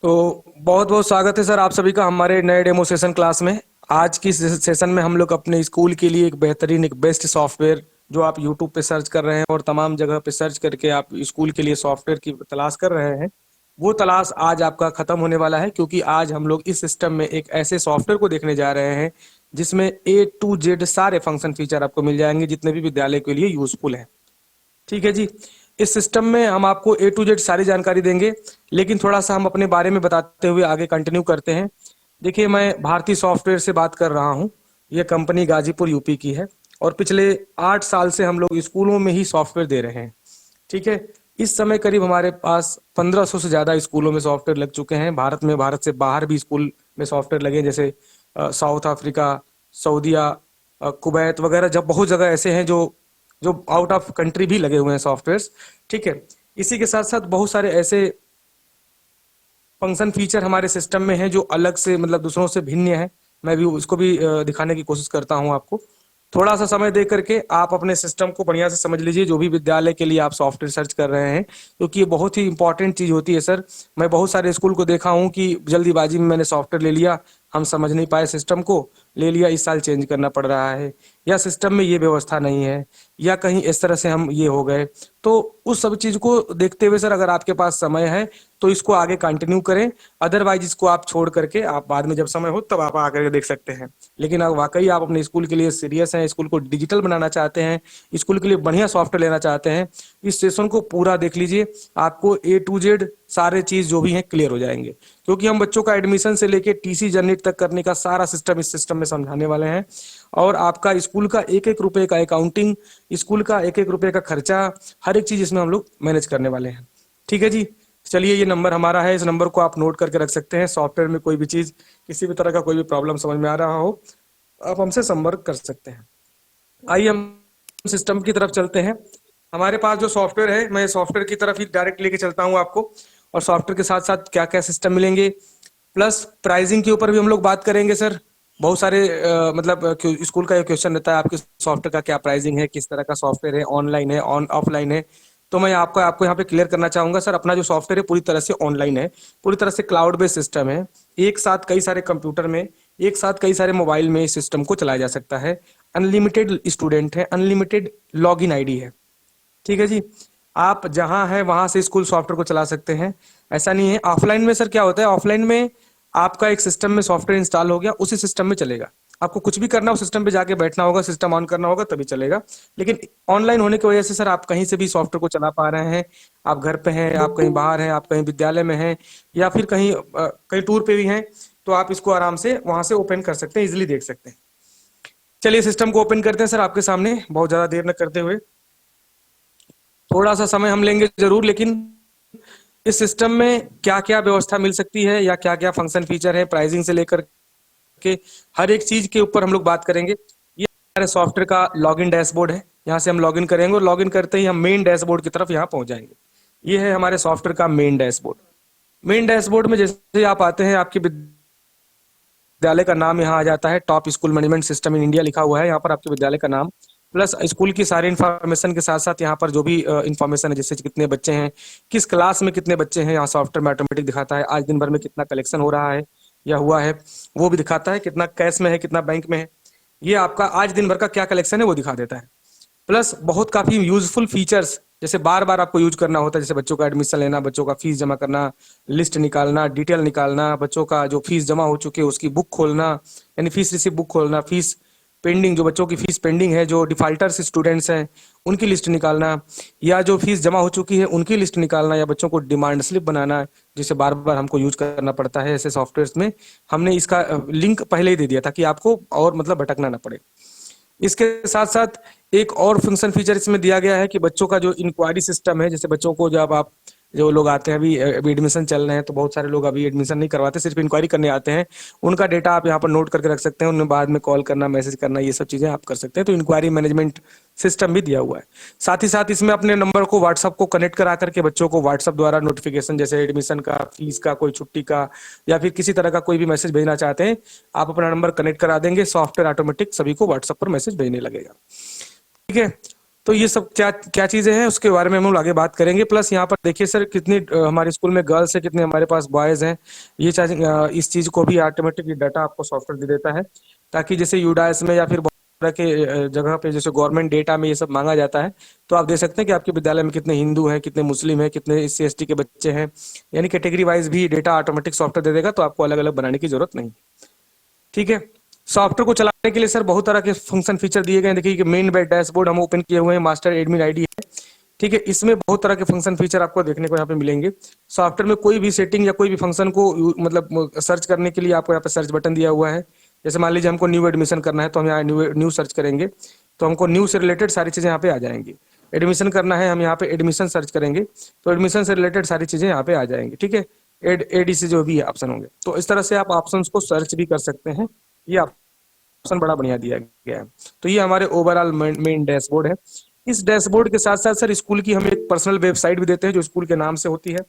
तो बहुत बहुत स्वागत है सर आप सभी का हमारे नए डेमो सेशन क्लास में। आज की सेशन में हम लोग अपने स्कूल के लिए एक बेहतरीन एक बेस्ट सॉफ्टवेयर जो आप यूट्यूब पे सर्च कर रहे हैं और तमाम जगह पे सर्च करके आप स्कूल के लिए सॉफ्टवेयर की तलाश कर रहे हैं, वो तलाश आज आपका खत्म होने वाला है, क्योंकि आज हम लोग इस सिस्टम में एक ऐसे सॉफ्टवेयर को देखने जा रहे हैं जिसमें A to Z सारे फंक्शन फीचर आपको मिल जाएंगे जितने भी विद्यालय के लिए यूजफुल हैं। ठीक है जी। इस सिस्टम में हम आपको A to Z सारी जानकारी देंगे, लेकिन थोड़ा सा हम अपने बारे में बताते हुए आगे कंटिन्यू करते हैं। देखिए, मैं भारतीय सॉफ्टवेयर से बात कर रहा हूँ। ये कंपनी गाजीपुर यूपी की है और पिछले 8 साल से हम लोग स्कूलों में ही सॉफ्टवेयर दे रहे हैं। ठीक है। इस समय करीब हमारे पास 1500 से ज़्यादा स्कूलों में सॉफ्टवेयर लग चुके हैं। भारत में, भारत से बाहर भी स्कूल में सॉफ्टवेयर लगे हैं, जैसे साउथ अफ्रीका, सऊदीया, कुवैत वगैरह। जब बहुत जगह ऐसे हैं जो जो आउट ऑफ कंट्री भी लगे हुए हैं सॉफ्टवेयर्स। ठीक है। इसी के साथ साथ बहुत सारे ऐसे फंक्शन फीचर हमारे सिस्टम में हैं जो अलग से, मतलब दूसरों से भिन्न है। मैं भी उसको भी दिखाने की कोशिश करता हूं आपको। थोड़ा सा समय दे करके आप अपने सिस्टम को बढ़िया से समझ लीजिए, जो भी विद्यालय के लिए आप सॉफ्टवेयर सर्च कर रहे हैं, क्योंकि ये बहुत ही इंपॉर्टेंट चीज होती है सर। मैं बहुत सारे स्कूल को देखा हूं कि जल्दीबाजी में मैंने सॉफ्टवेयर ले लिया, हम समझ नहीं पाए सिस्टम को, ले लिया, इस साल चेंज करना पड़ रहा है, या सिस्टम में ये व्यवस्था नहीं है, या कहीं इस तरह से हम ये हो गए। तो उस सब चीज को देखते हुए सर, अगर आपके पास समय है तो इसको आगे कंटिन्यू करें। अदरवाइज इसको आप छोड़ करके आप बाद में जब समय हो तब आप आकर के देख सकते हैं। लेकिन अगर वाकई आप अपने स्कूल के लिए सीरियस हैं, स्कूल को डिजिटल बनाना चाहते हैं, स्कूल के लिए बढ़िया सॉफ्टवेयर लेना चाहते हैं, इस सेशन को पूरा देख लीजिए। आपको A to Z सारे चीज जो भी हैं क्लियर हो जाएंगे, क्योंकि हम बच्चों का एडमिशन से लेके TC जनरेट तक करने का सारा सिस्टम इस सिस्टम में समझाने वाले हैं। और आपका स्कूल का एक एक रुपए का अकाउंटिंग, स्कूल का एक एक रुपए का खर्चा, हर एक चीज इसमें हम लोग मैनेज करने वाले हैं। ठीक है जी। चलिए, ये नंबर हमारा है, इस नंबर को आप नोट करके रख सकते हैं। सॉफ्टवेयर में कोई भी चीज, किसी भी तरह का कोई भी प्रॉब्लम समझ में आ रहा हो, आप हमसे संपर्क कर सकते हैं। आइए हम सिस्टम की तरफ चलते हैं। हमारे पास जो सॉफ्टवेयर है, मैं सॉफ्टवेयर की तरफ ही डायरेक्ट लेके चलता हूं आपको, और सॉफ्टवेयर के साथ साथ क्या क्या सिस्टम मिलेंगे, प्लस प्राइसिंग के ऊपर भी हम लोग बात करेंगे सर। बहुत सारे स्कूल का ये क्वेश्चन रहता है, आपके सॉफ्टवेयर का क्या प्राइसिंग है, किस तरह का सॉफ्टवेयर है, ऑनलाइन है, ऑफलाइन है। तो मैं आपको आपको यहाँ पे क्लियर करना चाहूंगा सर, अपना जो सॉफ्टवेयर है पूरी तरह से ऑनलाइन है, पूरी तरह से क्लाउड बेस्ड सिस्टम है। एक साथ कई सारे कंप्यूटर में, एक साथ कई सारे मोबाइल में इस सिस्टम को चलाया जा सकता है। अनलिमिटेड स्टूडेंट है, अनलिमिटेड लॉगिन आईडी है। ठीक है जी। आप जहां है वहां से स्कूल सॉफ्टवेयर को चला सकते हैं। ऐसा नहीं है। ऑफलाइन में सर क्या होता है, ऑफलाइन में आपका एक सिस्टम में सॉफ्टवेयर इंस्टॉल हो गया, उसी सिस्टम में चलेगा। आपको कुछ भी करना हो, सिस्टम पे जाके बैठना होगा, सिस्टम ऑन करना होगा, तभी चलेगा। लेकिन ऑनलाइन होने की वजह से सर आप कहीं से भी सॉफ्टवेयर को चला पा रहे हैं। आप घर पे हैं, आप कहीं बाहर हैं, आप कहीं विद्यालय में हैं, या फिर कहीं कहीं टूर पे भी हैं, तो आप इसको आराम से वहां से ओपन कर सकते हैं, इजिली देख सकते हैं। चलिए सिस्टम को ओपन करते हैं सर आपके सामने, बहुत ज्यादा देर न करते हुए। थोड़ा सा समय हम लेंगे जरूर, लेकिन इस सिस्टम में क्या क्या व्यवस्था मिल सकती है, या क्या क्या फंक्शन फीचर है, प्राइसिंग से लेकर के हर एक चीज के ऊपर हम लोग बात करेंगे। ये हमारे सॉफ्टवेयर का लॉगिन डैशबोर्ड है। यहाँ से हम लॉगिन करेंगे और लॉगिन करते ही हम मेन डैशबोर्ड की तरफ यहाँ पहुंच जाएंगे। ये है हमारे सॉफ्टवेयर का मेन डैशबोर्ड। मेन डैशबोर्ड में जैसे आप आते हैं, आपके विद्यालय का नाम यहाँ आ जाता है, top school management system in India लिखा हुआ है। यहाँ पर आपके विद्यालय का नाम प्लस स्कूल की सारी इन्फॉर्मेशन के साथ साथ यहाँ पर जो भी इन्फॉर्मेशन है, जैसे कितने बच्चे हैं, किस क्लास में कितने बच्चे हैं, यहाँ सॉफ्टवेयर में ऑटोमेटिक दिखाता है। आज दिन भर में कितना कलेक्शन हो रहा है या हुआ है, वो भी दिखाता है। कितना कैश में है, कितना बैंक में है, ये आपका आज दिन भर का क्या कलेक्शन है वो दिखा देता है। प्लस बहुत काफी यूजफुल फीचर्स, जैसे बार बार आपको यूज करना होता है, जैसे बच्चों का एडमिशन लेना, बच्चों का फीस जमा करना, लिस्ट निकालना, डिटेल निकालना, बच्चों का जो फीस जमा हो चुकी है उसकी बुक खोलना, यानी फीस रिसीप बुक खोलना, फीस पेंडिंग, जो बच्चों की फीस पेंडिंग है, जो डिफाल्टर्स स्टूडेंट्स हैं उनकी लिस्ट निकालना, या जो फीस जमा हो चुकी है उनकी लिस्ट निकालना, या बच्चों को डिमांड स्लिप बनाना, जिसे बार बार हमको यूज करना पड़ता है ऐसे सॉफ्टवेयर में। हमने इसका लिंक पहले ही दे दिया ताकि आपको और मतलब भटकना ना पड़े। इसके साथ साथ एक और फंक्शन फीचर इसमें दिया गया है कि बच्चों का जो इंक्वायरी सिस्टम है, जैसे बच्चों को जब आप, जो लोग आते हैं, अभी अभी एडमिशन चल रहे हैं तो बहुत सारे लोग अभी एडमिशन नहीं करवाते, सिर्फ इंक्वायरी करने आते हैं। उनका डेटा आप यहाँ पर नोट करके रख सकते हैं, उन्हें बाद में कॉल करना, मैसेज करना, ये सब चीजें आप कर सकते हैं। तो इंक्वायरी मैनेजमेंट सिस्टम भी दिया हुआ है। साथ ही साथ इसमें अपने नंबर को व्हाट्सअप को कनेक्ट करा करके बच्चों को व्हाट्सअप द्वारा नोटिफिकेशन, जैसे एडमिशन का, फीस का, कोई छुट्टी का, या फिर किसी तरह का कोई भी मैसेज भेजना चाहते हैं, आप अपना नंबर कनेक्ट करा देंगे, सॉफ्टवेयर ऑटोमेटिक सभी को व्हाट्सएप पर मैसेज भेजने लगेगा। ठीक है। तो ये सब क्या क्या चीजें हैं उसके बारे में हम लोग आगे बात करेंगे। प्लस यहाँ पर देखिए सर कितनी हमारे स्कूल में गर्ल्स है, कितने हमारे पास बॉयज हैं, ये इस चीज को भी ऑटोमेटिकली डाटा आपको सॉफ्टवेयर दे देता है, ताकि जैसे यूडाइस में या फिर बहुत तरह के जगह पे जैसे गवर्नमेंट डेटा में ये सब मांगा जाता है, तो आप देख सकते हैं कि आपके विद्यालय में कितने हिंदू हैं, कितने मुस्लिम हैं, कितने SC ST के बच्चे हैं, यानी कैटेगरी वाइज भी डेटा ऑटोमेटिक सॉफ्टवेयर दे देगा, तो आपको अलग अलग बनाने की जरूरत नहीं। ठीक है। सॉफ्टवेयर को चलाने के लिए सर बहुत तरह के फंक्शन फीचर दिए गए हैं। देखिए कि मेन डैशबोर्ड हम ओपन किए हुए हैं, मास्टर एडमिन आईडी है। ठीक है, इसमें बहुत तरह के फंक्शन फीचर आपको देखने को यहाँ पे मिलेंगे। सॉफ्टवेयर में कोई भी सेटिंग या कोई भी फंक्शन को मतलब सर्च करने के लिए आपको यहाँ पे सर्च बटन दिया हुआ है। जैसे मान लीजिए हमको न्यू एडमिशन करना है, तो हम यहाँ न्यू सर्च करेंगे, तो हमको न्यू से रिलेटेड सारी चीजें यहाँ पे आ जाएंगी। एडमिशन करना है, हम यहाँ पे एडमिशन सर्च करेंगे, तो एडमिशन से रिलेटेड सारी चीजें यहाँ पे आ जाएंगी। ठीक है, ADC जो भी ऑप्शन होंगे, तो इस तरह से आप ऑप्शन को सर्च भी कर सकते हैं। ये ऑप्शन बड़ा बढ़िया दिया गया है। तो ये हमारे ओवरऑल मेन डैशबोर्ड है। इस डैशबोर्ड के साथ साथ सर स्कूल की हम एक पर्सनल वेबसाइट भी देते हैं, जो स्कूल के नाम से होती है।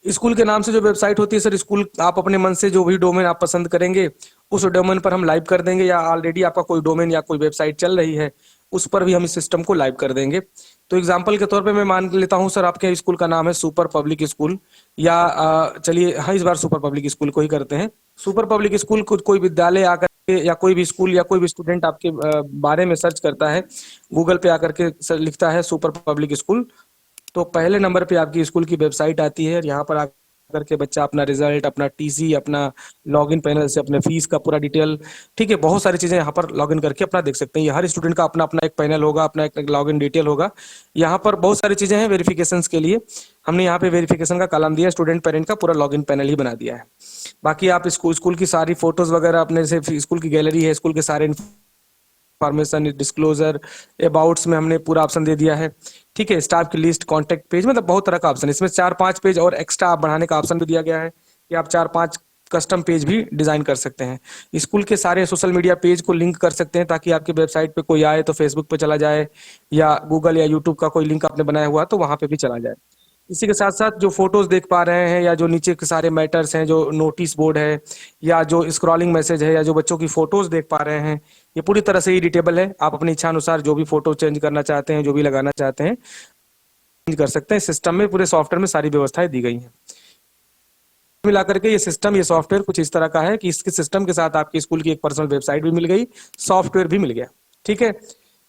स्कूल के नाम से जो वेबसाइट होती है सर, स्कूल आप अपने मन से जो भी डोमेन आप पसंद करेंगे उस डोमेन पर हम लाइव कर देंगे, या ऑलरेडी आपका कोई डोमेन या कोई वेबसाइट चल रही है उस पर भी हम इस सिस्टम को लाइव कर देंगे। तो एग्जांपल के तौर पे मैं मान लेता हूं सर, आपके स्कूल का नाम है सुपर पब्लिक स्कूल, या चलिए हाँ इस बार सुपर पब्लिक स्कूल को ही करते हैं। सुपर पब्लिक स्कूल कोई विद्यालय आकर के या कोई भी स्कूल या कोई भी स्टूडेंट आपके बारे में सर्च करता है, गूगल पे आकर के लिखता है सुपर पब्लिक स्कूल, तो पहले नंबर पे आपकी स्कूल की वेबसाइट आती है। यहाँ पर आकर के बच्चा अपना रिजल्ट, अपना TC, अपना लॉगिन पैनल से अपने फीस का पूरा डिटेल, ठीक है, बहुत सारी चीजें यहाँ पर लॉगिन करके अपना देख सकते हैं। ये हर स्टूडेंट का अपना अपना एक पैनल होगा, अपना एक लॉगिन डिटेल होगा। यहाँ पर बहुत सारी चीजें हैं वेरिफिकेशन के लिए, हमने यहाँ पे वेरिफिकेशन का कॉलम दिया, स्टूडेंट पेरेंट का पूरा लॉगिन पैनल ही बना दिया है। बाकी आप स्कूल की सारी फोटोज वगैरह अपने से, स्कूल की गैलरी है, स्कूल के सारे इंफॉर्मेशन, डिस्क्लोजर, अबाउट्स में हमने पूरा ऑप्शन दे दिया है। ठीक है, स्टाफ की लिस्ट, कॉन्टेक्ट पेज, मतलब बहुत तरह का ऑप्शन। इसमें 4-5 पेज और एक्स्ट्रा आप बढ़ाने का ऑप्शन भी दिया गया है कि आप 4-5 कस्टम पेज भी डिजाइन कर सकते हैं। स्कूल के सारे सोशल मीडिया पेज को लिंक कर सकते हैं, ताकि आपकी वेबसाइट पे कोई आए तो फेसबुक पे चला जाए, या गूगल या यूट्यूब का कोई लिंक आपने बनाया हुआ तो वहां पे भी चला जाए। इसी के साथ साथ जो फोटोज देख पा रहे हैं, या जो नीचे के सारे मैटर्स हैं, जो नोटिस बोर्ड है, या जो स्क्रॉलिंग मैसेज है, या जो बच्चों की फोटोज देख पा रहे हैं, ये पूरी तरह से एडिटेबल है। आप अपनी इच्छा अनुसार जो भी फोटो चेंज करना चाहते हैं, जो भी लगाना चाहते हैं, चेंज कर सकते हैं। सिस्टम में, पूरे सॉफ्टवेयर में सारी व्यवस्थाएं दी गई हैं। मिलाकर के ये सिस्टम, ये सॉफ्टवेयर कुछ इस तरह का है कि इसके सिस्टम के साथ आपकी स्कूल की एक पर्सनल वेबसाइट भी मिल गई, सॉफ्टवेयर भी मिल गया। ठीक है,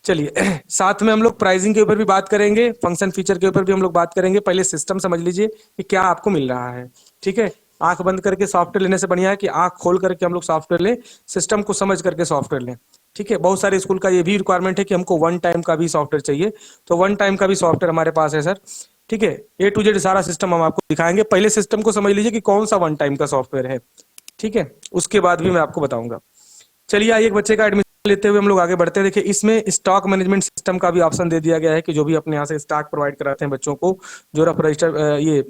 चलिए साथ में हम लोग प्राइसिंग के ऊपर भी बात करेंगे, फंक्शन फीचर के ऊपर भी हम लोग बात करेंगे। पहले सिस्टम समझ लीजिए कि क्या आपको मिल रहा है। ठीक है, आंख बंद करके सॉफ्टवेयर लेने से बढ़िया है कि आंख खोल करके हम लोग सॉफ्टवेयर लें, सिस्टम को समझ करके सॉफ्टवेयर लें। ठीक है, बहुत सारे स्कूल का ये भी रिक्वायरमेंट है कि हमको वन टाइम का भी सॉफ्टवेयर चाहिए, तो वन टाइम का भी सॉफ्टवेयर हमारे पास है सर। ठीक है, A to Z सारा सिस्टम हम आपको दिखाएंगे। पहले सिस्टम को समझ लीजिए कि कौन सा वन टाइम का सॉफ्टवेयर है। ठीक है, उसके बाद भी मैं आपको बताऊंगा। चलिए आइए, एक बच्चे का एडमिशन लेते हुए हम लोग आगे बढ़ते हैं। देखिए इसमें स्टॉक मैनेजमेंट सिस्टम का भी ऑप्शन दे दिया गया है कि जो भी अपने यहाँ से स्टॉक प्रोवाइड कराते हैं बच्चों को, जो रफ रजिस्टर ये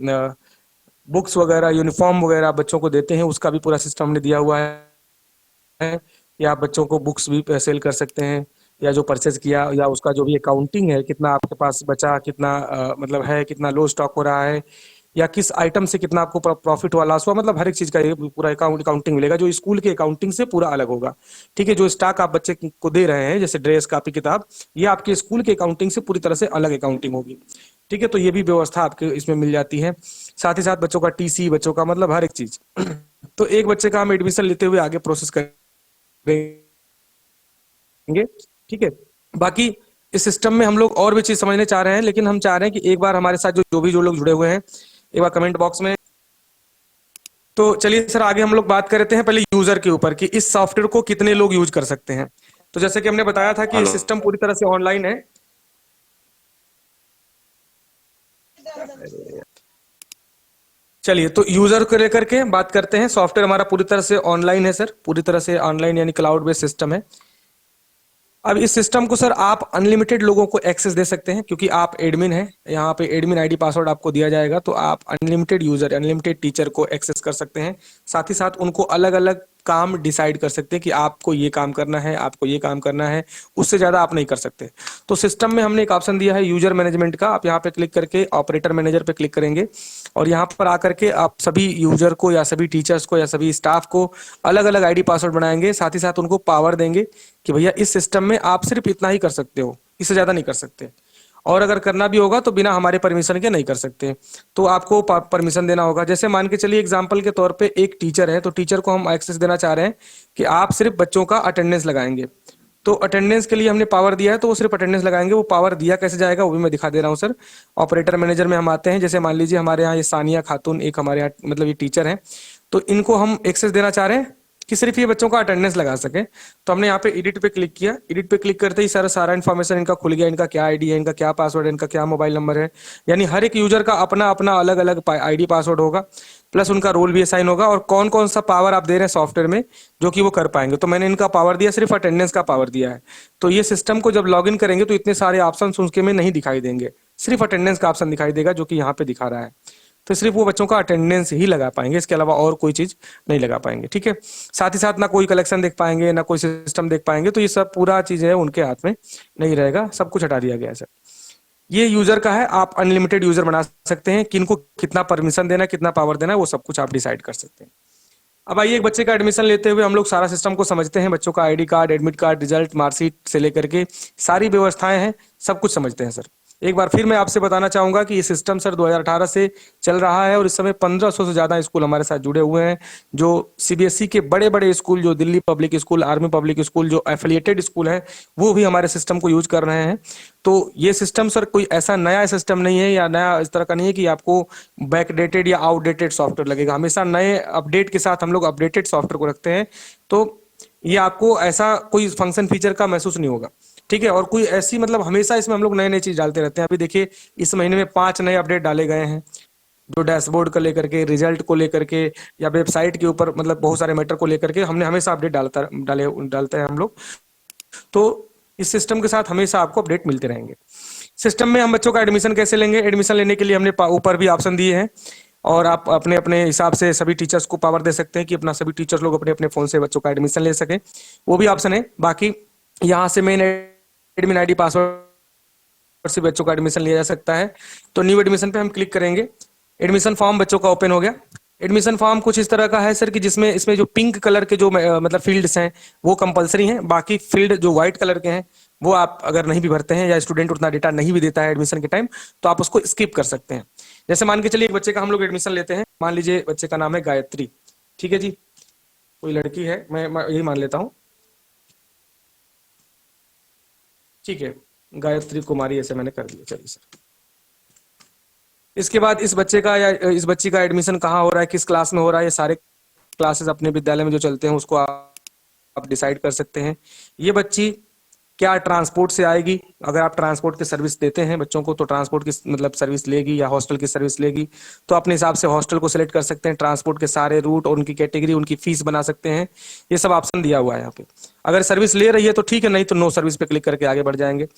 बुक्स वगैरह, यूनिफॉर्म वगैरह बच्चों को देते हैं, उसका भी पूरा सिस्टम हमने दिया हुआ है। या आप बच्चों को बुक्स भी सेल कर सकते हैं, या जो परचेज किया, या उसका जो भी अकाउंटिंग है, कितना आपके पास बचा, कितना मतलब है, कितना लो स्टॉक हो रहा है, या किस आइटम से कितना आपको प्रॉफिट हुआ, लॉस हुआ, मतलब हर एक चीज का ये पूरा अकाउंटिंग मिलेगा, जो स्कूल के अकाउंटिंग से पूरा अलग होगा। ठीक है, जो स्टॉक आप बच्चे को दे रहे हैं, जैसे ड्रेस, कॉपी, किताब, ये आपके स्कूल के अकाउंटिंग से पूरी तरह से अलग अकाउंटिंग होगी। ठीक है, तो ये भी व्यवस्था आपके इसमें मिल जाती है। साथ ही साथ बच्चों का TC, बच्चों का मतलब हर एक चीज तो एक बच्चे का हम एडमिशन लेते हुए आगे प्रोसेस करेंगे। ठीक है, बाकी इस सिस्टम में हम लोग और भी चीज समझने चाह रहे हैं, लेकिन हम चाह रहे हैं कि एक बार हमारे साथ जो लोग जुड़े हुए हैं, एक बार कमेंट बॉक्स में। तो चलिए सर आगे हम लोग बात करते हैं पहले यूजर के ऊपर कि इस सॉफ्टवेयर को कितने लोग यूज कर सकते हैं। तो जैसे कि हमने बताया था कि ये हेलो। सिस्टम पूरी तरह से ऑनलाइन है। चलिए तो यूजर को लेकर के बात करते हैं। सॉफ्टवेयर हमारा पूरी तरह से ऑनलाइन है सर, पूरी तरह से ऑनलाइन यानी क्लाउड बेस्ड सिस्टम है। अब इस सिस्टम को सर आप अनलिमिटेड लोगों को एक्सेस दे सकते हैं, क्योंकि आप एडमिन हैं। यहाँ पे एडमिन आईडी पासवर्ड आपको दिया जाएगा, तो आप अनलिमिटेड यूजर, अनलिमिटेड टीचर को एक्सेस कर सकते हैं। साथ ही साथ उनको अलग अलग काम डिसाइड कर सकते हैं कि आपको ये काम करना है, आपको ये काम करना है, उससे ज्यादा आप नहीं कर सकते। तो सिस्टम में हमने एक ऑप्शन दिया है यूजर मैनेजमेंट का। आप यहाँ पे क्लिक करके ऑपरेटर मैनेजर पे क्लिक करेंगे, और यहाँ पर आकर के आप सभी यूजर को, या सभी टीचर्स को, या सभी स्टाफ को अलग अलग आईडी पासवर्ड बनाएंगे। साथ ही साथ उनको पावर देंगे कि भैया इस सिस्टम में आप सिर्फ इतना ही कर सकते हो, इससे ज्यादा नहीं कर सकते। और अगर करना भी होगा तो बिना हमारे परमिशन के नहीं कर सकते। तो आपको परमिशन देना होगा। जैसे मान के चलिए एग्जाम्पल के तौर पे एक टीचर है, तो टीचर को हम एक्सेस देना चाह रहे हैं कि आप सिर्फ बच्चों का अटेंडेंस लगाएंगे। तो अटेंडेंस के लिए हमने पावर दिया है, तो वो सिर्फ अटेंडेंस लगाएंगे। वो पावर दिया कैसे जाएगा वो भी मैं दिखा दे रहा हूँ सर। ऑपरेटर मैनेजर में हम आते हैं। जैसे मान लीजिए हमारे यहाँ ये सानिया खातून एक हमारे यहाँ मतलब ये टीचर है, तो इनको हम एक्सेस देना चाह रहे हैं कि सिर्फ ये बच्चों का अटेंडेंस लगा सके। तो हमने यहाँ पे एडिट पे क्लिक किया। एडिट पे क्लिक करते ही सारा इन्फॉर्मेशन इनका खुल गया। इनका क्या आईडी है, इनका क्या पासवर्ड है, इनका क्या मोबाइल नंबर है। यानी हर एक यूजर का अपना अपना अलग अलग आईडी पासवर्ड होगा, प्लस उनका रोल भी असाइन होगा, और कौन कौन सा पावर आप दे रहे हैं सॉफ्टवेयर में जो कि वो कर पाएंगे। तो मैंने इनका पावर दिया, सिर्फ अटेंडेंस का पावर दिया है। तो ये सिस्टम को जब लॉग इन करेंगे तो इतने सारे ऑप्शन उनके में नहीं दिखाई देंगे, सिर्फ अटेंडेंस का ऑप्शन दिखाई देगा जो कि यहाँ पे दिखा रहा है। तो सिर्फ वो बच्चों का अटेंडेंस ही लगा पाएंगे, इसके अलावा और कोई चीज नहीं लगा पाएंगे। ठीक है, साथ ही साथ ना कोई कलेक्शन देख पाएंगे, ना कोई सिस्टम देख पाएंगे। तो ये सब पूरा चीज है उनके हाथ में नहीं रहेगा, सब कुछ हटा दिया गया है सर। ये यूजर का है, आप अनलिमिटेड यूजर बना सकते हैं। किनको कितना परमिशन देना है, कितना पावर देना है, वो सब कुछ आप डिसाइड कर सकते हैं। अब आइए एक बच्चे का एडमिशन लेते हुए हम लोग सारा सिस्टम को समझते हैं। बच्चों का ID card, admit card, result, marksheet से लेकर के सारी व्यवस्थाएं हैं, सब कुछ समझते हैं सर। एक बार फिर मैं आपसे बताना चाहूंगा कि ये सिस्टम सर 2018 से चल रहा है, और इस समय 1500 से ज्यादा स्कूल हमारे साथ जुड़े हुए हैं। जो सीबीएसई के बड़े बड़े स्कूल, जो Delhi public school, army public school, जो एफिलिएटेड स्कूल है, वो भी हमारे सिस्टम को यूज कर रहे हैं। तो ये सिस्टम सर कोई ऐसा नया सिस्टम नहीं है, या नया इस तरह का नहीं है कि आपको बैकडेटेड या आउटडेटेड सॉफ्टवेयर लगेगा। हमेशा नए अपडेट के साथ हम लोग अपडेटेड सॉफ्टवेयर को रखते हैं। तो ये आपको ऐसा कोई फंक्शन फीचर का महसूस नहीं होगा। ठीक है, और कोई ऐसी मतलब हमेशा इसमें हम लोग नए नए चीज डालते रहते हैं। अभी देखिए इस महीने में 5 नए अपडेट डाले गए हैं, जो डैशबोर्ड को लेकर के, रिजल्ट को लेकर के, या वेबसाइट के ऊपर, मतलब बहुत सारे मैटर को लेकर के हमने हमेशा अपडेट डालते हैं हम लोग। तो इस सिस्टम के साथ हमेशा आपको अपडेट मिलते रहेंगे। सिस्टम में हम बच्चों का एडमिशन कैसे लेंगे? एडमिशन लेने के लिए हमने ऊपर भी ऑप्शन दिए हैं, और आप अपने अपने हिसाब से सभी टीचर्स को पावर दे सकते हैं कि अपना सभी टीचर्स लोग अपने अपने फोन से बच्चों का एडमिशन ले सके, वो भी ऑप्शन है। बाकी यहाँ से मेन एडमिन आईडी पासवर्ड से बच्चों का एडमिशन लिया जा सकता है। तो न्यू एडमिशन पे हम क्लिक करेंगे। एडमिशन फॉर्म बच्चों का ओपन हो गया। एडमिशन फॉर्म कुछ इस तरह का है सर कि जिसमें इसमें जो पिंक कलर के जो मतलब फील्ड्स हैं वो कंपलसरी हैं। बाकी फील्ड जो व्हाइट कलर के हैं वो आप अगर नहीं भी भरते हैं, या स्टूडेंट उतना डेटा नहीं भी देता है एडमिशन के टाइम, तो आप उसको स्किप कर सकते हैं। जैसे मान के चलिए एक बच्चे का हम लोग एडमिशन लेते हैं। मान लीजिए बच्चे का नाम है गायत्री। ठीक है जी, कोई लड़की है, मैं यही मान लेता हूँ। ठीक है, गायत्री कुमारी ऐसे मैंने कर दिया। चलिए सर, इसके बाद इस बच्चे का या इस बच्ची का एडमिशन कहाँ हो रहा है, किस क्लास में हो रहा है, ये सारे क्लासेस अपने विद्यालय में जो चलते हैं उसको आप डिसाइड कर सकते हैं। ये बच्ची क्या ट्रांसपोर्ट से आएगी? अगर आप ट्रांसपोर्ट की सर्विस देते हैं बच्चों को, तो ट्रांसपोर्ट की मतलब सर्विस लेगी या हॉस्टल की सर्विस लेगी, तो अपने हिसाब से हॉस्टल को सिलेक्ट कर सकते हैं। ट्रांसपोर्ट के सारे रूट और उनकी कैटेगरी, उनकी फीस बना सकते हैं। ये सब ऑप्शन दिया हुआ है यहाँ पे। अगर सर्विस ले रही है तो ठीक है, नहीं तो नो सर्विस पे क्लिक करके आगे बढ़ जाएंगे।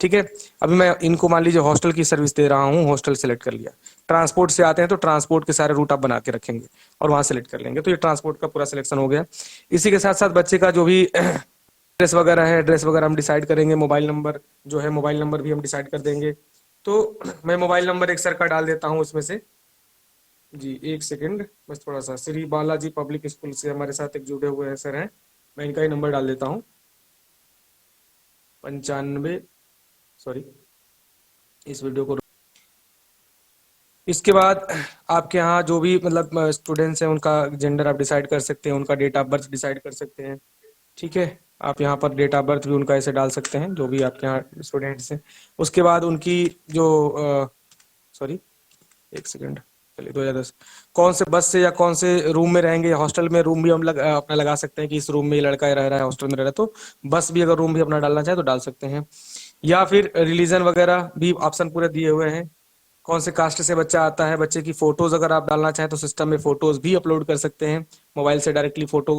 ठीक है, अभी मैं इनको मान लीजिए हॉस्टल की सर्विस दे रहा हूँ, हॉस्टल सेलेक्ट कर लिया। ट्रांसपोर्ट से आते हैं तो ट्रांसपोर्ट के सारे रूट आप बना के रखेंगे और वहां सेलेक्ट कर लेंगे। तो ये ट्रांसपोर्ट का पूरा सिलेक्शन हो गया। इसी के साथ साथ बच्चे का जो भी एड्रेस वगैरह है, एड्रेस वगैरह हम डिसाइड करेंगे। मोबाइल नंबर जो है, मोबाइल नंबर भी हम डिसाइड कर देंगे। तो मैं मोबाइल नंबर एक सर का डाल देता हूँ उसमें से जी। एक सेकंड, बस थोड़ा सा। श्री बालाजी पब्लिक स्कूल से हमारे साथ एक जुड़े हुए हैं सर हैं, मैं इनका ही नंबर डाल देता हूँ। 95, सॉरी इस वीडियो को। इसके बाद आपके यहाँ जो भी मतलब स्टूडेंट्स हैं उनका जेंडर आप डिसाइड कर सकते हैं, उनका डेट ऑफ बर्थ डिसाइड कर सकते हैं। ठीक है, आप यहाँ पर डेट ऑफ बर्थ भी उनका ऐसे डाल सकते हैं, जो भी आपके यहाँ स्टूडेंट्स हैं। उसके बाद उनकी जो सॉरी एक सेकंड, चलिए 2010 कौन से बस से या कौन से रूम में रहेंगे, या हॉस्टल में रूम भी हम अपना लगा सकते हैं कि इस रूम में ये लड़का रह रहा है, हॉस्टल में रह रहा है, तो बस भी अगर रूम भी अपना डालना चाहे तो डाल सकते हैं। या फिर रिलीजन वगैरह भी ऑप्शन पूरे दिए हुए हैं। कौन से कास्ट से बच्चा आता है, बच्चे की फोटोज अगर आप डालना चाहें तो सिस्टम में फोटोज भी अपलोड कर सकते हैं। मोबाइल से डायरेक्टली फोटो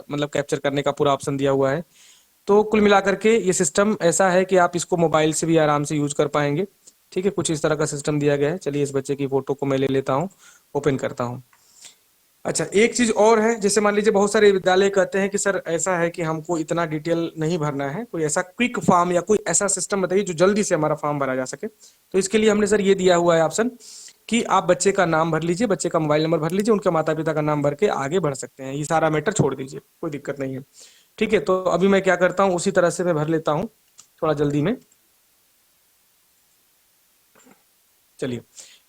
मतलब कैप्चर करने का पूरा ऑप्शन दिया हुआ है। तो कुल मिलाकर के ये सिस्टम ऐसा है कि आप इसको मोबाइल से भी आराम से यूज कर पाएंगे। ठीक है, कुछ इस तरह का सिस्टम दिया गया है। चलिए इस बच्चे की फोटो को मैं ले लेता हूँ, ओपन करता हूँ। अच्छा, एक चीज और है। जैसे मान लीजिए बहुत सारे विद्यालय कहते हैं कि सर ऐसा है कि हमको इतना डिटेल नहीं भरना है, कोई ऐसा क्विक फॉर्म या कोई ऐसा सिस्टम बताइए जो जल्दी से हमारा फॉर्म भरा जा सके। तो इसके लिए हमने सर ये दिया हुआ है ऑप्शन कि आप बच्चे का नाम भर लीजिए, बच्चे का मोबाइल नंबर भर लीजिए, उनके माता पिता का नाम भर के आगे बढ़ सकते हैं। ये सारा मैटर छोड़ दीजिए, कोई दिक्कत नहीं है। ठीक है, तो अभी मैं क्या करता हूँ उसी तरह से मैं भर लेता हूँ थोड़ा जल्दी में। चलिए,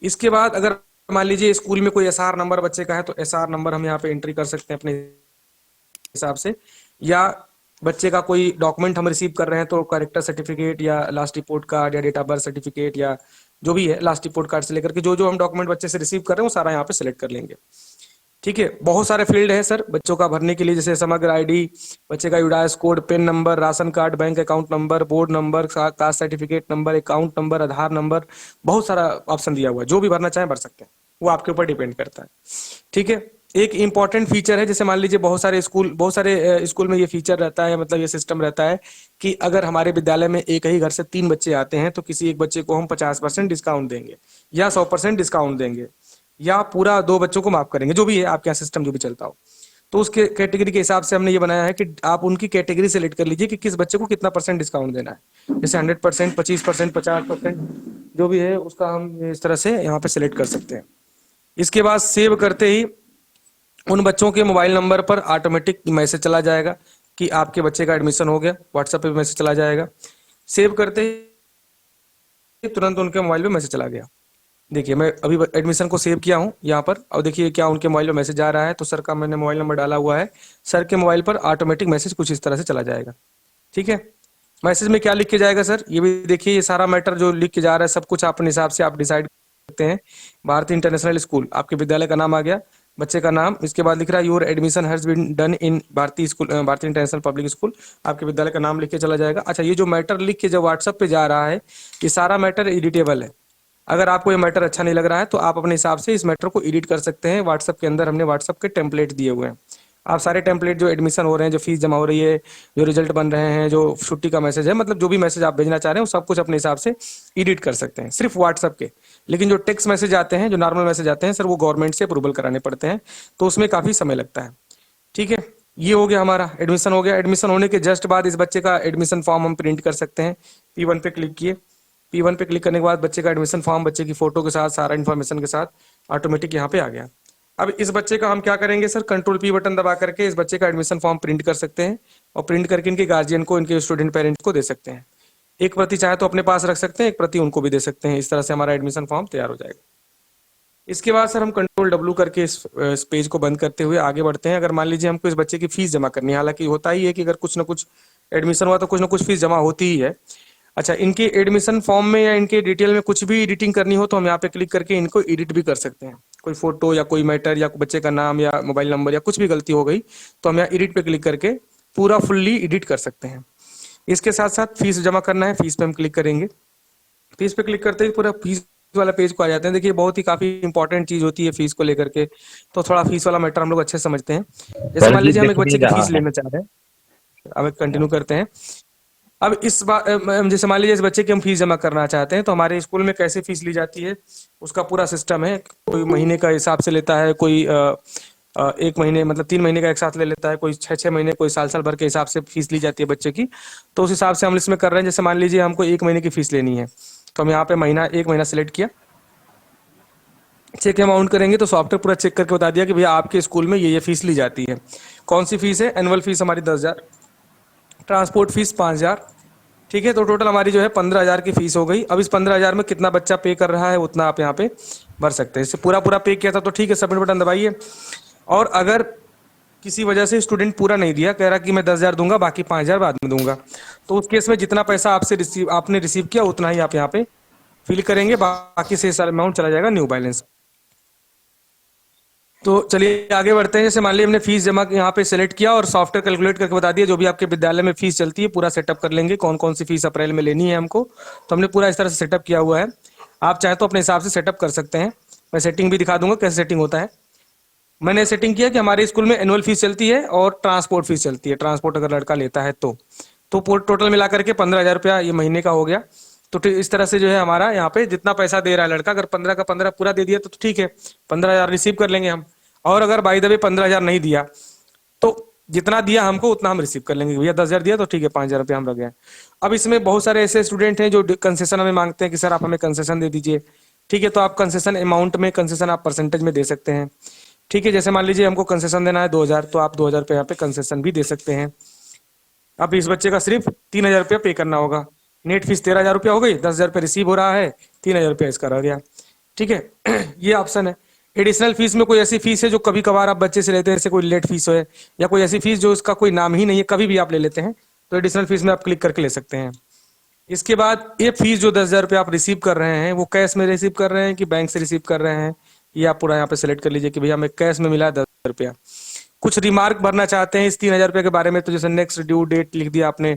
इसके बाद अगर मान लीजिए स्कूल में कोई एसआर नंबर बच्चे का है तो एसआर नंबर हम यहाँ पे एंट्री कर सकते हैं अपने हिसाब से, या बच्चे का कोई डॉक्यूमेंट हम रिसीव कर रहे हैं तो करेक्टर सर्टिफिकेट या लास्ट रिपोर्ट कार्ड या डेट ऑफ बर्थ सर्टिफिकेट या जो भी है लास्ट रिपोर्ट कार्ड से लेकर के जो जो हम डॉक्यूमेंट बच्चे से रिसीव कर रहे हैं वो सारा यहाँ पे सिलेक्ट कर लेंगे। ठीक है, बहुत सारे फील्ड है सर बच्चों का भरने के लिए, जैसे समग्र आईडी, बच्चे का UDISE code, PEN number, ration card, bank account number, board number, caste certificate number, account number, Aadhaar number, बहुत सारा ऑप्शन दिया हुआ है। जो भी भरना चाहें भर सकते हैं, वो आपके ऊपर डिपेंड करता है। ठीक है, एक इंपॉर्टेंट फीचर है, जैसे मान लीजिए बहुत सारे स्कूल में ये फीचर रहता है, मतलब ये सिस्टम रहता है कि अगर हमारे विद्यालय में एक ही घर से 3 बच्चे आते हैं तो किसी एक बच्चे को हम 50% डिस्काउंट देंगे या 100% डिस्काउंट देंगे या पूरा 2 बच्चों को माफ करेंगे, जो भी है आपके यहाँ सिस्टम जो भी चलता हो। तो उसके कैटेगरी के हिसाब से हमने ये बनाया है कि आप उनकी कैटेगरी सेलेक्ट कर लीजिए कि किस बच्चे को कितना परसेंट डिस्काउंट देना है, जैसे 100%, 25%, 50%, जो भी है उसका हम इस तरह से यहाँ पे सिलेक्ट कर सकते हैं। इसके बाद सेव करते ही उन बच्चों के मोबाइल नंबर पर ऑटोमेटिक मैसेज चला जाएगा कि आपके बच्चे का एडमिशन हो गया, व्हाट्सएप पे मैसेज चला जाएगा। सेव करते ही तुरंत उनके मोबाइल पे मैसेज चला गया। देखिए मैं अभी एडमिशन को सेव किया हूँ यहाँ पर, और देखिए क्या उनके मोबाइल में मैसेज आ रहा है, तो सर का मैंने मोबाइल नंबर डाला हुआ है, सर के मोबाइल पर ऑटोमेटिक मैसेज कुछ इस तरह से चला जाएगा। ठीक है, मैसेज में क्या लिख के जाएगा सर, ये भी देखिए, ये सारा मैटर जो लिख के जा रहा है सब कुछ अपने हिसाब से आप डिसाइड सकते हैं। भारतीय इंटरनेशनल स्कूल, आपके विद्यालय का नाम आ गया, बच्चे का नाम, इसके बाद लिख रहा है your admission has been done in Bharatiya school, भारतीय इंटरनेशनल पब्लिक स्कूल, आपके विद्यालय का नाम लिख के चला जाएगा। अच्छा, ये जो मैटर लिख के जो व्हाट्सएप पे जा रहा है, ये सारा मैटर एडिटेबल है। अगर आपको ये मैटर अच्छा नहीं लग रहा है तो आप अपने हिसाब से इस मैटर को एडिट कर सकते हैं। व्हाट्सएप के अंदर हमने व्हाट्सएप के टेम्पलेट दिए हुए हैं, आप सारे टेम्पलेट जो एडमिशन हो रहे हैं, जो फीस जमा हो रही है, जो रिजल्ट बन रहे हैं, जो छुट्टी का मैसेज है, मतलब जो भी मैसेज आप भेजना चाह रहे हैं वो सब कुछ अपने हिसाब से एडिट कर सकते हैं, सिर्फ व्हाट्सएप के। लेकिन जो टेक्स्ट मैसेज आते हैं, जो नॉर्मल मैसेज आते हैं सर, वो गवर्नमेंट से अप्रूवल कराने पड़ते हैं, तो उसमें काफ़ी समय लगता है। ठीक है, ये हो गया, हमारा एडमिशन हो गया। एडमिशन होने के जस्ट बाद इस बच्चे का एडमिशन फॉर्म हम प्रिंट कर सकते हैं। P1 पे क्लिक किए, P1 पे क्लिक करने के बाद बच्चे का एडमिशन फॉर्म बच्चे की फोटो के साथ सारा इन्फॉर्मेशन के साथ ऑटोमेटिक यहाँ पे आ गया। अब इस बच्चे का हम क्या करेंगे सर, कंट्रोल P बटन दबा करके इस बच्चे का एडमिशन फॉर्म प्रिंट कर सकते हैं और प्रिंट करके इनके गार्जियन को, इनके स्टूडेंट पेरेंट्स को दे सकते हैं। एक प्रति चाहे तो अपने पास रख सकते हैं, एक प्रति उनको भी दे सकते हैं। इस तरह से हमारा एडमिशन फॉर्म तैयार हो जाएगा। इसके बाद सर हम कंट्रोल W करके इस पेज को बंद करते हुए आगे बढ़ते हैं। अगर मान लीजिए हमको इस बच्चे की फीस जमा करनी है, हालांकि होता ही है कि अगर कुछ ना कुछ एडमिशन हुआ तो कुछ ना कुछ फीस जमा होती ही है। अच्छा, इनके एडमिशन फॉर्म में या इनके डिटेल में कुछ भी एडिटिंग करनी हो तो हम यहाँ पे क्लिक करके इनको एडिट भी कर सकते हैं। कोई फोटो या कोई मैटर या बच्चे का नाम या मोबाइल नंबर या कुछ भी गलती हो गई तो हम यहाँ एडिट पे क्लिक करके पूरा फुल्ली एडिट कर सकते हैं। इसके साथ साथ फीस जमा करना है, फीस पे हम क्लिक करेंगे। फीस पे क्लिक करते ही पूरा फीस वाला पेज को आ जाते हैं। देखिए बहुत ही काफी इंपॉर्टेंट चीज होती है फीस को लेकर के, तो थोड़ा फीस वाला मैटर हम लोग अच्छे से समझते हैं। जैसे सर मान जी लीजिए हम दिख एक बच्चे नहीं की रहा फीस है। लेना चाह रहे हैं, अब कंटिन्यू करते हैं। अब इस बार जैसे मान लीजिए इस बच्चे की हम फीस जमा करना चाहते हैं तो हमारे स्कूल में कैसे फीस ली जाती है उसका पूरा सिस्टम है। कोई महीने का हिसाब से लेता है, कोई 1 महीने मतलब 3 महीने का एक साथ ले लेता है, कोई 6-6 महीने, कोई साल भर के हिसाब से फीस ली जाती है बच्चे की। तो उस हिसाब से हम इसमें कर रहे हैं। जैसे मान लीजिए हमको 1 महीने की फीस लेनी है तो हम यहाँ पे महीना 1 महीना सेलेक्ट किया, चेक अमाउंट करेंगे तो सॉफ्टवेयर पूरा चेक करके बता दिया कि भैया आपके स्कूल में ये फीस ली जाती है। कौन सी फीस है, एनुअल फीस हमारी 10,000, ट्रांसपोर्ट फीस 5,000। ठीक है, तो टोटल हमारी जो है 15,000 की फीस हो गई। अब इस 15,000 में कितना बच्चा पे कर रहा है उतना आप यहाँ पे भर सकते हैं। इससे पूरा पूरा पे किया था तो ठीक है, सबमिट बटन दबाइए। और अगर किसी वजह से स्टूडेंट पूरा नहीं दिया, कह रहा कि मैं 10,000 दूंगा बाकी 5,000 बाद में दूंगा, तो उस केस में जितना पैसा आपने रिसीव किया उतना ही आप यहाँ पे फिल करेंगे, बाकी से सारा अमाउंट चला जाएगा न्यू बैलेंस। तो चलिए आगे बढ़ते हैं। जैसे मान लीजिए हमने फीस जमा यहाँ पे सेलेक्ट किया और सॉफ्टवेयर कैलकुलेट करके बता दिया जो भी आपके विद्यालय में फीस चलती है पूरा सेटअप कर लेंगे, कौन कौन सी फीस अप्रैल में लेनी है हमको। तो हमने पूरा इस तरह से सेटअप किया हुआ है। आप चाहे तो अपने हिसाब से सेटअप कर सकते हैं, मैं सेटिंग भी दिखा दूंगा कैसे सेटिंग होता है। मैंने सेटिंग किया कि हमारे स्कूल में एनुअल फीस चलती है और ट्रांसपोर्ट फीस चलती है, ट्रांसपोर्ट अगर लड़का लेता है तो टोटल मिला करके 15,000 रुपया ये महीने का हो गया। तो इस तरह से जो है हमारा यहाँ पे जितना पैसा दे रहा है लड़का, अगर 15 का 15 पूरा दे दिया तो ठीक है, 15,000 रिसीव कर लेंगे हम। और अगर बाई द वे 15,000 नहीं दिया तो जितना दिया हमको उतना हम रिसीव कर लेंगे। भैया 10,000 दिया तो ठीक है, 5,000 रुपया हम रख गए। अब इसमें बहुत सारे ऐसे स्टूडेंट हैं जो कंसेशन हमें मांगते हैं कि सर आप हमें कंसेशन दे दीजिए। ठीक है, तो आप कंसेशन अमाउंट में कंसेशन आप परसेंटेज में दे सकते हैं। ठीक है, जैसे मान लीजिए हमको कंसेशन देना है 2,000 तो आप 2,000 रुपये यहाँ पे कंसेशन भी दे सकते हैं। अब इस बच्चे का सिर्फ 3,000 रुपया पे करना होगा। नेट फीस 13,000 रुपया हो गई, 10,000 रुपया रिसीव हो रहा है, 3,000 रुपया इसका रह गया। ठीक है ये ऑप्शन है। एडिशनल फीस में कोई ऐसी फीस है जो कभी कभार आप बच्चे से लेते हैं, जैसे कोई लेट फीस है या कोई ऐसी फीस जो इसका कोई नाम ही नहीं है, कभी भी आप ले लेते हैं, तो एडिशनल फीस में आप क्लिक करके ले सकते हैं। इसके बाद ये फीस जो 10,000 रुपया आप रिसीव कर रहे हैं, वो कैश में रिसीव कर रहे हैं कि बैंक से रिसीव कर रहे हैं, ये आप पूरा यहाँ पे सेलेक्ट कर लीजिए कि भैया हमें कैश में मिला 10,000 रुपया। कुछ रिमार्क भरना चाहते हैं इस 3,000 रुपया के बारे में, तो जैसे नेक्स्ट ड्यू डेट लिख दिया आपने,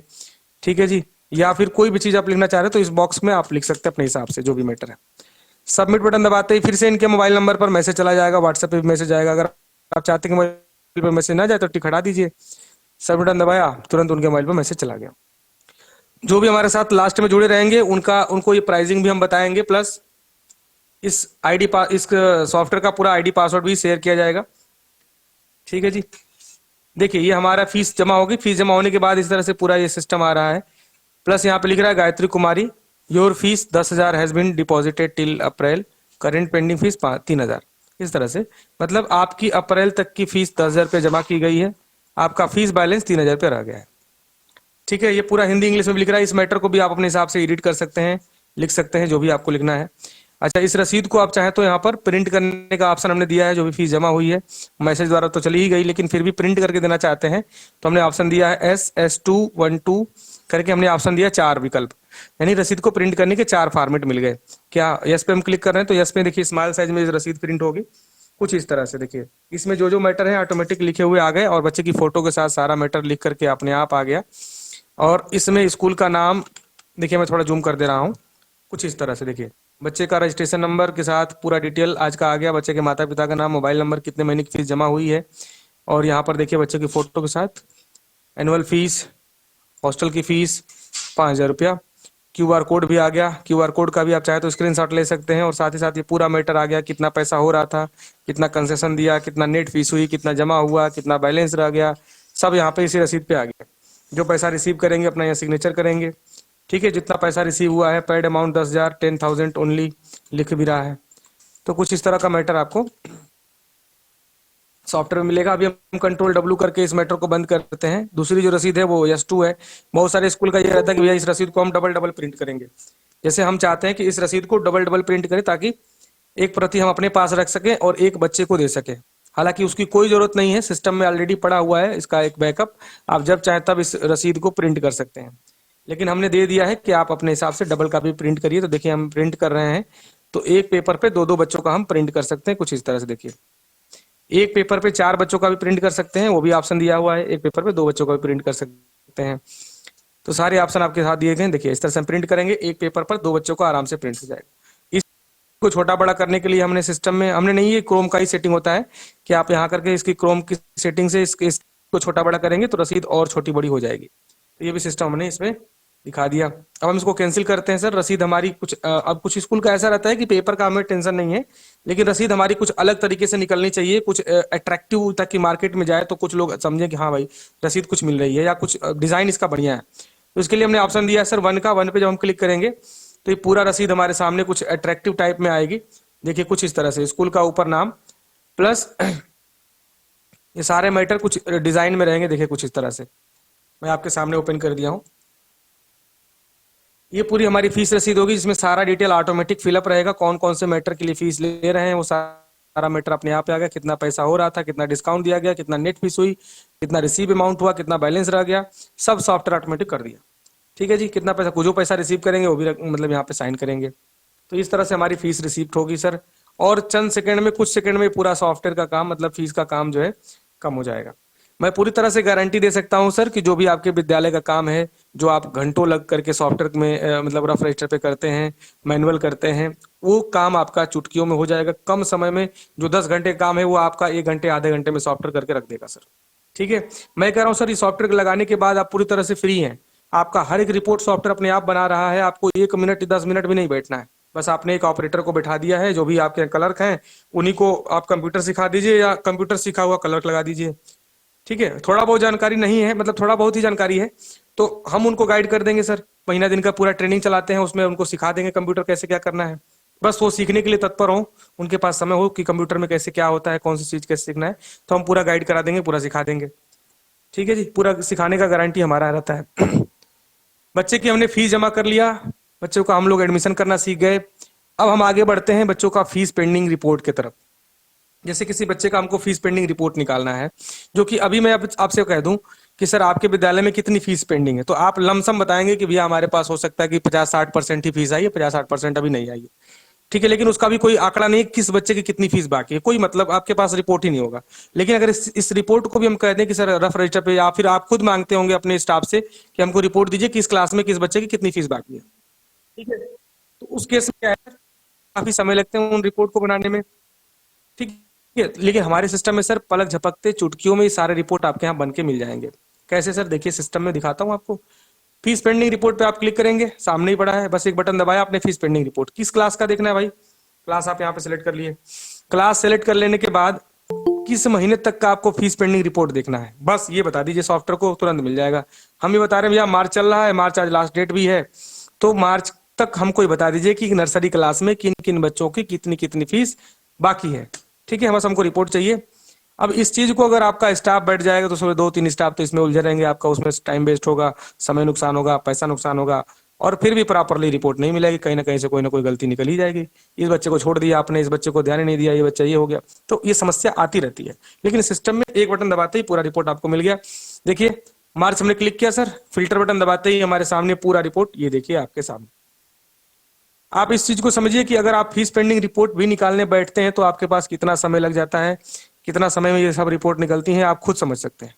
ठीक है जी, या फिर कोई भी चीज आप लिखना चाह रहे हैं तो इस बॉक्स में आप लिख सकते हैं अपने हिसाब से जो भी मैटर है। सबमिट बटन दबाते ही फिर से इनके मोबाइल नंबर पर मैसेज चला जाएगा, व्हाट्सएप पे भी मैसेज आएगा। अगर आप चाहते हैं कि मोबाइल पर मैसेज ना जाए तो टिक हटा दीजिए, सबमिट बटन दबाया, तुरंत उनके मोबाइल पर मैसेज चला गया। जो भी हमारे साथ लास्ट में जुड़े रहेंगे उनको ये प्राइसिंग भी हम बताएंगे, प्लस इस इस सॉफ्टवेयर का पूरा आईडी पासवर्ड भी शेयर किया जाएगा। ठीक है जी, देखिए ये हमारा फीस जमा होगी, फीस जमा होने के बाद इस तरह से पूरा ये सिस्टम आ रहा है। प्लस यहाँ पे लिख रहा है Gayatri Kumari, your fees 10,000 has been deposited till April, current pending fees 3,000। इस तरह से मतलब आपकी अप्रैल तक की फीस 10,000 रुपये जमा की गई है, आपका फीस बैलेंस 3,000 रुपये रह गया है। ठीक है, ये पूरा हिंदी इंग्लिश में भी लिख रहा है। इस मैटर को भी आप अपने हिसाब से एडिट कर सकते हैं, लिख सकते हैं जो भी आपको लिखना है। अच्छा, इस रसीद को आप चाहें तो यहाँ पर प्रिंट करने का ऑप्शन हमने दिया है। जो भी फीस जमा हुई है मैसेज द्वारा तो चली ही गई, लेकिन फिर भी प्रिंट करके देना चाहते हैं तो हमने ऑप्शन दिया है SS212 करके, हमने ऑप्शन दिया 4 विकल्प, यानी रसीद को प्रिंट करने के 4 फॉर्मेट मिल गए। क्या यस पे हम क्लिक कर रहे हैं तो यस पे देखिए स्मॉल साइज में रसीद प्रिंट होगी कुछ इस तरह से। देखिए इसमें जो जो मैटर है ऑटोमेटिक लिखे हुए आ गए और बच्चे की फोटो के साथ सारा मैटर लिख करके अपने आप आ गया। और इसमें स्कूल का नाम देखिए, मैं थोड़ा जूम कर दे रहा हूँ, कुछ इस तरह से देखिए बच्चे का रजिस्ट्रेशन नंबर के साथ पूरा डिटेल आज का आ गया, बच्चे के माता पिता का नाम, मोबाइल नंबर, कितने महीने की फीस जमा हुई है, और यहाँ पर देखिए बच्चे की फोटो के साथ एनुअल फीस, हॉस्टल की फीस 5,000 रुपया, QR कोड भी आ गया। QR कोड का भी आप चाहे तो स्क्रीनशॉट ले सकते हैं, और साथ ही साथ ये पूरा मैटर आ गया, कितना पैसा हो रहा था, कितना कंसेशन दिया, कितना नेट फीस हुई, कितना जमा हुआ, कितना बैलेंस रह गया, सब यहाँ पे इसी रसीद पे आ गया। जो पैसा रिसीव करेंगे अपना यहाँ सिग्नेचर करेंगे। ठीक है, जितना पैसा रिसीव हुआ है, पेड अमाउंट 10,000, 10,000 ओनली लिख भी रहा है। तो कुछ इस तरह का मैटर आपको सॉफ्टवेयर में मिलेगा। अभी हम Ctrl W करके इस मैटर को बंद करते हैं। दूसरी जो रसीद है वो S2 है। बहुत सारे स्कूल का ये रहता है कि भैया इस रसीद को हम डबल डबल प्रिंट करेंगे। जैसे हम चाहते हैं कि इस रसीद को डबल डबल प्रिंट करें ताकि एक प्रति हम अपने पास रख सकें और एक बच्चे को दे सके। हालांकि उसकी कोई जरूरत नहीं है, सिस्टम में ऑलरेडी पड़ा हुआ है इसका एक बैकअप, आप जब चाहें तब इस रसीद को प्रिंट कर सकते हैं। लेकिन हमने दे दिया है कि आप अपने हिसाब से डबल कापी प्रिंट करिए। तो देखिए हम प्रिंट कर रहे हैं, तो एक पेपर पे 2-2 बच्चों का हम प्रिंट कर सकते हैं। कुछ इस तरह से देखिए, एक पेपर पे 4 बच्चों का भी प्रिंट कर सकते हैं, वो भी ऑप्शन दिया हुआ है। एक पेपर पे 2 बच्चों का भी प्रिंट कर सकते हैं। तो सारे ऑप्शन आपके साथ दिए गए हैं। देखिए इस तरह से हम प्रिंट करेंगे, एक पेपर पर 2 बच्चों का आराम से प्रिंट हो जाएगा। इसको छोटा बड़ा करने के लिए हमने सिस्टम में हमने नहीं, ये क्रोम का ही सेटिंग होता है कि आप यहाँ करके इसकी क्रोम की सेटिंग से इसको छोटा बड़ा करेंगे तो रसीद और छोटी बड़ी हो जाएगी। तो ये भी सिस्टम हमने इसमें दिखा दिया। अब हम इसको कैंसिल करते हैं। सर रसीद हमारी कुछ अब कुछ स्कूल का ऐसा रहता है कि पेपर का हमें टेंशन नहीं है, लेकिन रसीद हमारी कुछ अलग तरीके से निकलनी चाहिए, कुछ अट्रैक्टिव, ताकि मार्केट में जाए तो कुछ लोग समझें कि हाँ भाई रसीद कुछ मिल रही है या कुछ डिजाइन इसका बढ़िया है। तो इसके लिए हमने ऑप्शन दिया है सर 1 का। 1 पे जब हम क्लिक करेंगे तो ये पूरा रसीद हमारे सामने कुछ अट्रैक्टिव टाइप में आएगी। देखिए कुछ इस तरह से स्कूल का ऊपर नाम प्लस ये सारे मैटर कुछ डिजाइन में रहेंगे। देखिए कुछ इस तरह से मैं आपके सामने ओपन कर दिया हूँ। ये पूरी हमारी फीस रसीद होगी, जिसमें सारा डिटेल ऑटोमेटिक फिलअप रहेगा, कौन कौन से मैटर के लिए फीस ले रहे हैं वो सारा मैटर अपने आप आ गया, कितना पैसा हो रहा था, कितना डिस्काउंट दिया गया, कितना नेट फीस हुई, कितना रिसीव अमाउंट हुआ, कितना बैलेंस रह गया, सब सॉफ्टवेयर ऑटोमेटिक कर दिया। ठीक है जी, कितना पैसा जो पैसा रिसीव करेंगे वो भी मतलब यहाँ पे साइन करेंगे। तो इस तरह से हमारी फीस रिसीप्ट होगी सर, और चंद सेकंड में, कुछ सेकंड में पूरा सॉफ्टवेयर का काम मतलब फीस का काम जो है कम हो जाएगा। मैं पूरी तरह से गारंटी दे सकता हूं सर कि जो भी आपके विद्यालय का काम है, जो आप घंटों लग करके सॉफ्टवेयर में मतलब रफ रजिस्टर पे करते हैं, मैनुअल करते हैं, वो काम आपका चुटकियों में हो जाएगा कम समय में। जो 10 घंटे का काम है वो आपका 1 घंटे आधे घंटे में सॉफ्टवेयर करके रख देगा सर। ठीक है, मैं कह रहा हूँ सर इस सॉफ्टवेयर लगाने के बाद आप पूरी तरह से फ्री हैं। आपका हर एक रिपोर्ट सॉफ्टवेयर अपने आप बना रहा है, आपको 1 मिनट 10 मिनट भी नहीं बैठना है। बस आपने एक ऑपरेटर को बैठा दिया है, जो भी आपके क्लर्क हैं उन्हीं को आप कंप्यूटर सिखा दीजिए या कंप्यूटर सीखा हुआ क्लर्क लगा दीजिए। ठीक है, थोड़ा बहुत जानकारी नहीं है, मतलब थोड़ा बहुत ही जानकारी है तो हम उनको गाइड कर देंगे सर। महीना दिन का पूरा ट्रेनिंग चलाते हैं, उसमें उनको सिखा देंगे कंप्यूटर कैसे क्या करना है। बस वो सीखने के लिए तत्पर हो, उनके पास समय हो कि कंप्यूटर में कैसे क्या होता है, कौन सी चीज कैसे सीखना है, तो हम पूरा गाइड करा देंगे, पूरा सिखा देंगे। ठीक है जी, पूरा सिखाने का गारंटी हमारा रहता है। बच्चे की हमने फीस जमा कर लिया, बच्चों का हम लोग एडमिशन करना सीख गए। अब हम आगे बढ़ते हैं बच्चों का फीस पेंडिंग रिपोर्ट की तरफ। जैसे किसी बच्चे का हमको फीस पेंडिंग रिपोर्ट निकालना है, जो कि अभी मैं आपसे कह दूं कि सर आपके विद्यालय में कितनी फीस पेंडिंग है, तो आप लमसम बताएंगे कि भैया हमारे पास हो सकता है कि 50-60% ही फीस आई है, 50-60% अभी नहीं आई है। ठीक है, लेकिन उसका भी कोई आंकड़ा नहीं है किस बच्चे की कितनी फीस बाकी है, कोई मतलब आपके पास रिपोर्ट ही नहीं होगा। लेकिन अगर इस रिपोर्ट को भी हम कह दें कि सर रफ रजिस्टर पे, या फिर आप खुद मांगते होंगे अपने स्टाफ से कि हमको रिपोर्ट दीजिए कि इस क्लास में किस बच्चे की कितनी फीस बाकी है। ठीक है, तो उस केस में क्या है, काफी समय लगते हैं उन रिपोर्ट को बनाने में। ठीक है, लेकिन हमारे सिस्टम में सर पलक झपकते चुटकियों में ये सारे रिपोर्ट आपके यहाँ बन के मिल जाएंगे। कैसे सर, देखिए सिस्टम में दिखाता हूँ आपको। फीस पेंडिंग रिपोर्ट पे आप क्लिक करेंगे, सामने ही पड़ा है, बस एक बटन दबाया आपने, फीस पेंडिंग रिपोर्ट। किस क्लास का देखना है भाई, क्लास आप यहाँ पे सिलेक्ट कर लिए। क्लास सेलेक्ट कर लेने के बाद किस महीने तक का आपको फीस पेंडिंग रिपोर्ट देखना है, बस ये बता दीजिए, सॉफ्टवेयर को तुरंत मिल जाएगा। हम ये बता रहे हैं भैया मार्च चल रहा है, मार्च आज लास्ट डेट भी है, तो मार्च तक हमको ये बता दीजिए कि नर्सरी क्लास में किन किन बच्चों की कितनी कितनी फीस बाकी है। ठीक है, बस हमको रिपोर्ट चाहिए। अब इस चीज को अगर आपका स्टाफ बैठ जाएगा तो सुबह 2-3 स्टाफ तो इसमें उलझे रहेंगे, आपका उसमें टाइम वेस्ट होगा, समय नुकसान होगा, पैसा नुकसान होगा, और फिर भी प्रॉपरली रिपोर्ट नहीं मिलेगी, कहीं ना कहीं से कोई ना कोई गलती निकल ही जाएगी। इस बच्चे को छोड़ दिया आपने, इस बच्चे को ध्यान ही नहीं दिया, ये बच्चा ये हो गया, तो ये समस्या आती रहती है। लेकिन सिस्टम में एक बटन दबाते ही पूरा रिपोर्ट आपको मिल गया। देखिए मार्च हमने क्लिक किया सर, फिल्टर बटन दबाते ही हमारे सामने पूरा रिपोर्ट, ये देखिए आपके सामने। आप इस चीज को समझिए कि अगर आप फीस पेंडिंग रिपोर्ट भी निकालने बैठते हैं तो आपके पास कितना समय लग जाता है, कितना समय में ये सब रिपोर्ट निकलती हैं, आप खुद समझ सकते हैं।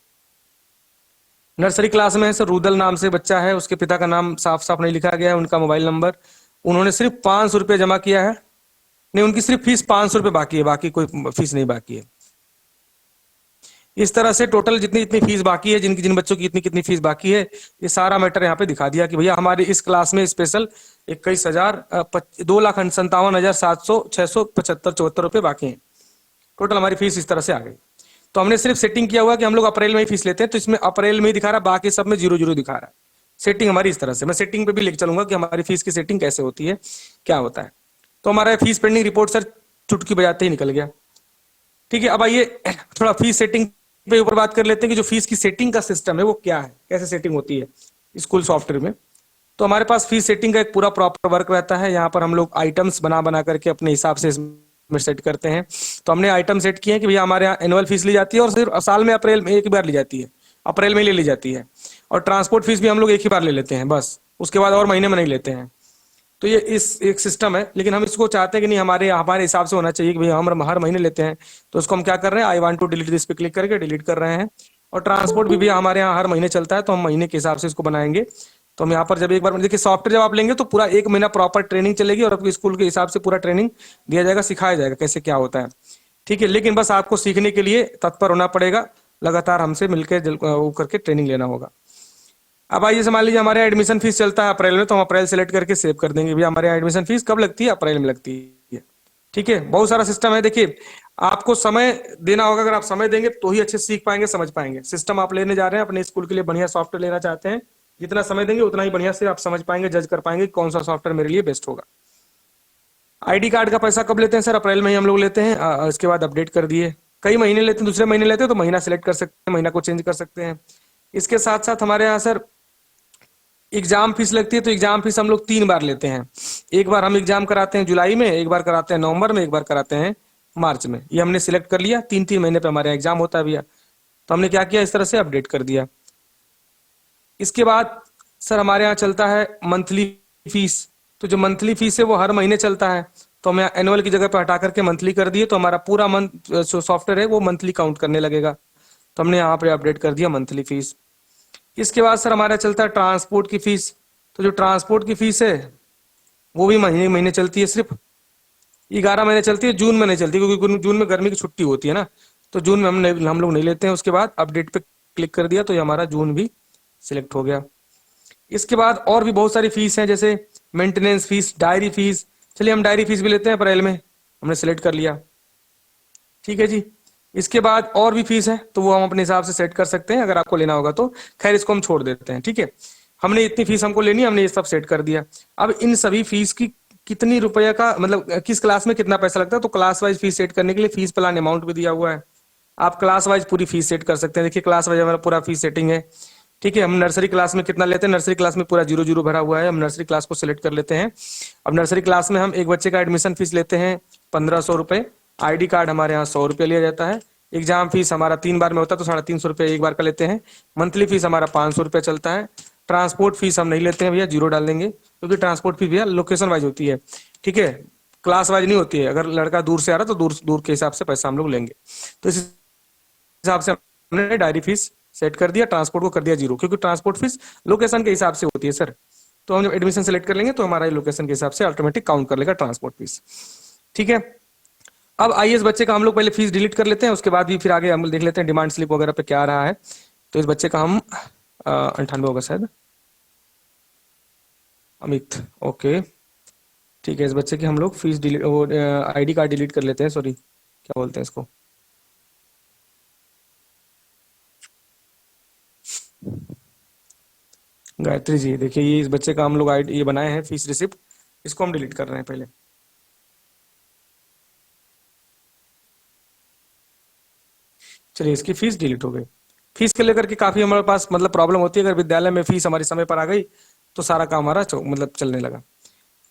नर्सरी क्लास में सर रुदल नाम से बच्चा है, उसके पिता का नाम साफ साफ नहीं लिखा गया है, उनका मोबाइल नंबर, उन्होंने सिर्फ 500 रुपये जमा किया है, नहीं उनकी सिर्फ फीस 500 रुपये बाकी है, बाकी कोई फीस नहीं बाकी है। इस तरह से टोटल जितनी इतनी फीस बाकी है, जिनकी जिन बच्चों की इतनी कितनी फीस बाकी है, ये सारा मैटर यहाँ पे दिखा दिया कि भैया हमारे इस क्लास में स्पेशल 2,57,700 रुपये बाकी हैं। टोटल हमारी फीस इस तरह से आ गई। तो हमने सिर्फ सेटिंग किया हुआ कि हम लोग अप्रैल में ही फीस लेते हैं, तो इसमें अप्रैल में ही दिखा रहा है, बाकी सब में 0-0 दिखा रहा है। सेटिंग हमारी इस तरह से, मैं सेटिंग पे भी लेके चलूंगा कि हमारी फीस की सेटिंग कैसे होती है, क्या होता है। तो हमारा फीस पेंडिंग रिपोर्ट सर चुटकी बजाते ही निकल गया। ठीक है, अब आइए थोड़ा फीस सेटिंग पे ऊपर बात कर लेते हैं कि जो फीस की सेटिंग का सिस्टम है वो क्या है, कैसे सेटिंग होती है स्कूल सॉफ्टवेयर में। तो हमारे पास फीस सेटिंग का एक पूरा प्रॉपर वर्क रहता है। यहाँ पर हम लोग आइटम्स बना बना करके अपने हिसाब से इसमें सेट करते हैं। तो हमने आइटम सेट किए हैं कि भैया हमारे यहाँ एनुअल फीस ली जाती है और सिर्फ साल में अप्रैल में एक बार ली जाती है, अप्रैल में ले ली जाती है, और ट्रांसपोर्ट फीस भी हम लोग एक ही बार ले लेते हैं बस, उसके बाद और महीने में नहीं लेते हैं। तो ये इस एक सिस्टम है, लेकिन हम इसको चाहते हैं कि नहीं हमारे हमारे हिसाब से होना चाहिए कि भैया हम हर महीने लेते हैं। तो उसको हम क्या कर रहे हैं, I want to delete this पे क्लिक करके डिलीट कर रहे हैं। और ट्रांसपोर्ट भी भैया हमारे यहाँ हर महीने चलता है, तो हम महीने के हिसाब से इसको बनाएंगे। तो हम यहाँ पर जब एक बार देखिए सॉफ्टवेयर जब आप लेंगे तो पूरा 1 महीना प्रॉपर ट्रेनिंग चलेगी और आपके स्कूल के हिसाब से पूरा ट्रेनिंग दिया जाएगा, सिखाया जाएगा कैसे क्या होता है। ठीक है, लेकिन बस आपको सीखने के लिए तत्पर होना पड़ेगा, लगातार हमसे मिलकर वो करके ट्रेनिंग लेना होगा। अब आइए मान लीजिए हमारे एडमिशन फीस चलता है अप्रैल में, तो हम अप्रैल सेलेक्ट करके सेव कर देंगे, भैया हमारे एडमिशन फीस कब लगती है, अप्रैल में लगती है। ठीक है, बहुत सारा सिस्टम है। देखिए आपको समय देना होगा, अगर आप समय देंगे तो ही अच्छे से सीख पाएंगे, समझ पाएंगे। सिस्टम आप लेने जा रहे हैं अपने स्कूल के लिए, बढ़िया सॉफ्टवेयर लेना चाहते हैं, जितना समय देंगे उतना ही बढ़िया से आप समझ पाएंगे, जज कर पाएंगे कौन सा सॉफ्टवेयर मेरे लिए बेस्ट होगा। आईडी कार्ड का पैसा कब लेते हैं सर, अप्रैल में ही हम लोग लेते हैं। इसके बाद अपडेट कर दिए, कई महीने लेते हैं, दूसरे महीने लेते हैं तो महीना सेलेक्ट कर सकते हैं, महीना को चेंज कर सकते हैं। इसके साथ साथ हमारे यहाँ सर एग्जाम फीस लगती है, तो एग्जाम फीस हम लोग 3 बार लेते हैं। एक बार हम एग्जाम कराते हैं जुलाई में, एक बार कराते हैं नवंबर में, एक बार कराते हैं मार्च में। ये हमने सिलेक्ट कर लिया, 3-3 महीने पे हमारे एग्जाम होता है भैया। तो हमने क्या किया, इस तरह से अपडेट कर दिया। इसके बाद सर हमारे यहाँ चलता है मंथली फीस। तो जो मंथली फीस है वो हर महीने चलता है, तो हम एनुअल की जगह पर हटा करके मंथली कर दिए, तो हमारा पूरा मंथ जो सॉफ्टवेयर है वो मंथली काउंट करने लगेगा। तो हमने यहाँ पे अपडेट कर दिया मंथली फीस। इसके बाद सर हमारा चलता है ट्रांसपोर्ट की फीस। तो जो ट्रांसपोर्ट की फीस है वो भी महीने महीने चलती है, सिर्फ 11 महीने चलती है, जून में नहीं चलती क्योंकि जून में गर्मी की छुट्टी होती है ना, तो जून में हम लोग नहीं लेते हैं। उसके बाद अपडेट पे क्लिक कर दिया तो ये हमारा जून भी सिलेक्ट हो गया। इसके बाद और भी बहुत सारी फीस हैं, जैसे मेंटेनेंस फीस, डायरी फीस। चलिए हम डायरी फीस भी लेते हैं अप्रैल में, हमने सिलेक्ट कर लिया। ठीक है जी, इसके बाद और भी फीस है तो वो हम अपने हिसाब से सेट कर सकते हैं अगर आपको लेना होगा तो, खैर इसको हम छोड़ देते हैं। ठीक है, हमने इतनी फीस हमको लेनी है, हमने ये सब सेट कर दिया। अब इन सभी फीस की कितनी रुपया का मतलब किस क्लास में कितना पैसा लगता है, तो क्लास वाइज फीस सेट करने के लिए फीस प्लान अमाउंट भी दिया हुआ है। आप क्लास वाइज पूरी फीस सेट कर सकते हैं। देखिए क्लास वाइज हमारा पूरा फीस सेटिंग है। ठीक है, हम नर्सरी क्लास में कितना लेते हैं, नर्सरी क्लास में पूरा 0 0 भरा हुआ है, हम नर्सरी क्लास को सिलेक्ट कर लेते हैं। अब नर्सरी क्लास में हम एक बच्चे का एडमिशन फीस लेते हैं 1500 रुपए, आईडी कार्ड हमारे यहाँ 100 रुपये लिया जाता है, एग्जाम फीस हमारा 3 बार में होता है तो 350 रुपये एक बार का लेते हैं, मंथली फीस हमारा 500 रुपये चलता है, ट्रांसपोर्ट फीस हम नहीं लेते हैं भैया, 0 डाल देंगे, क्योंकि ट्रांसपोर्ट फीस भैया लोकेशन वाइज होती है, ठीक है, क्लास वाइज नहीं होती है, अगर लड़का दूर से आ रहा है तो दूर दूर के हिसाब से पैसा हम लोग लेंगे, तो इस हिसाब से हमने डायरी फीस सेट कर दिया, ट्रांसपोर्ट को कर दिया 0, क्योंकि ट्रांसपोर्ट फीस लोकेशन के हिसाब से होती है सर, तो हम जब एडमिशन सेलेक्ट कर लेंगे तो हमारा लोकेशन के हिसाब से ऑटोमेटिक काउंट कर लेगा ट्रांसपोर्ट फीस, ठीक है। अब आइए इस बच्चे का हम लोग पहले फीस डिलीट कर लेते हैं, उसके बाद भी फिर आगे हम देख लेते हैं डिमांड स्लिप वगैरह पे क्या आ रहा है। तो इस बच्चे का हम 98 होगा शायद, अमित, ओके, ठीक है, इस बच्चे की हम लोग फीस डिलीट, वो आईडी कार्ड डिलीट कर लेते हैं, सॉरी क्या बोलते हैं इसको, गायत्री जी, देखिए ये इस बच्चे का हम लोग आईडी ये बनाए हैं फीस रिसिप्ट, इसको हम डिलीट कर रहे हैं पहले। चलिए इसकी फीस डिलीट हो गई। फीस के लेकर के काफी हमारे पास मतलब प्रॉब्लम होती है, अगर विद्यालय में फीस हमारे समय पर आ गई तो सारा काम हमारा मतलब चलने लगा।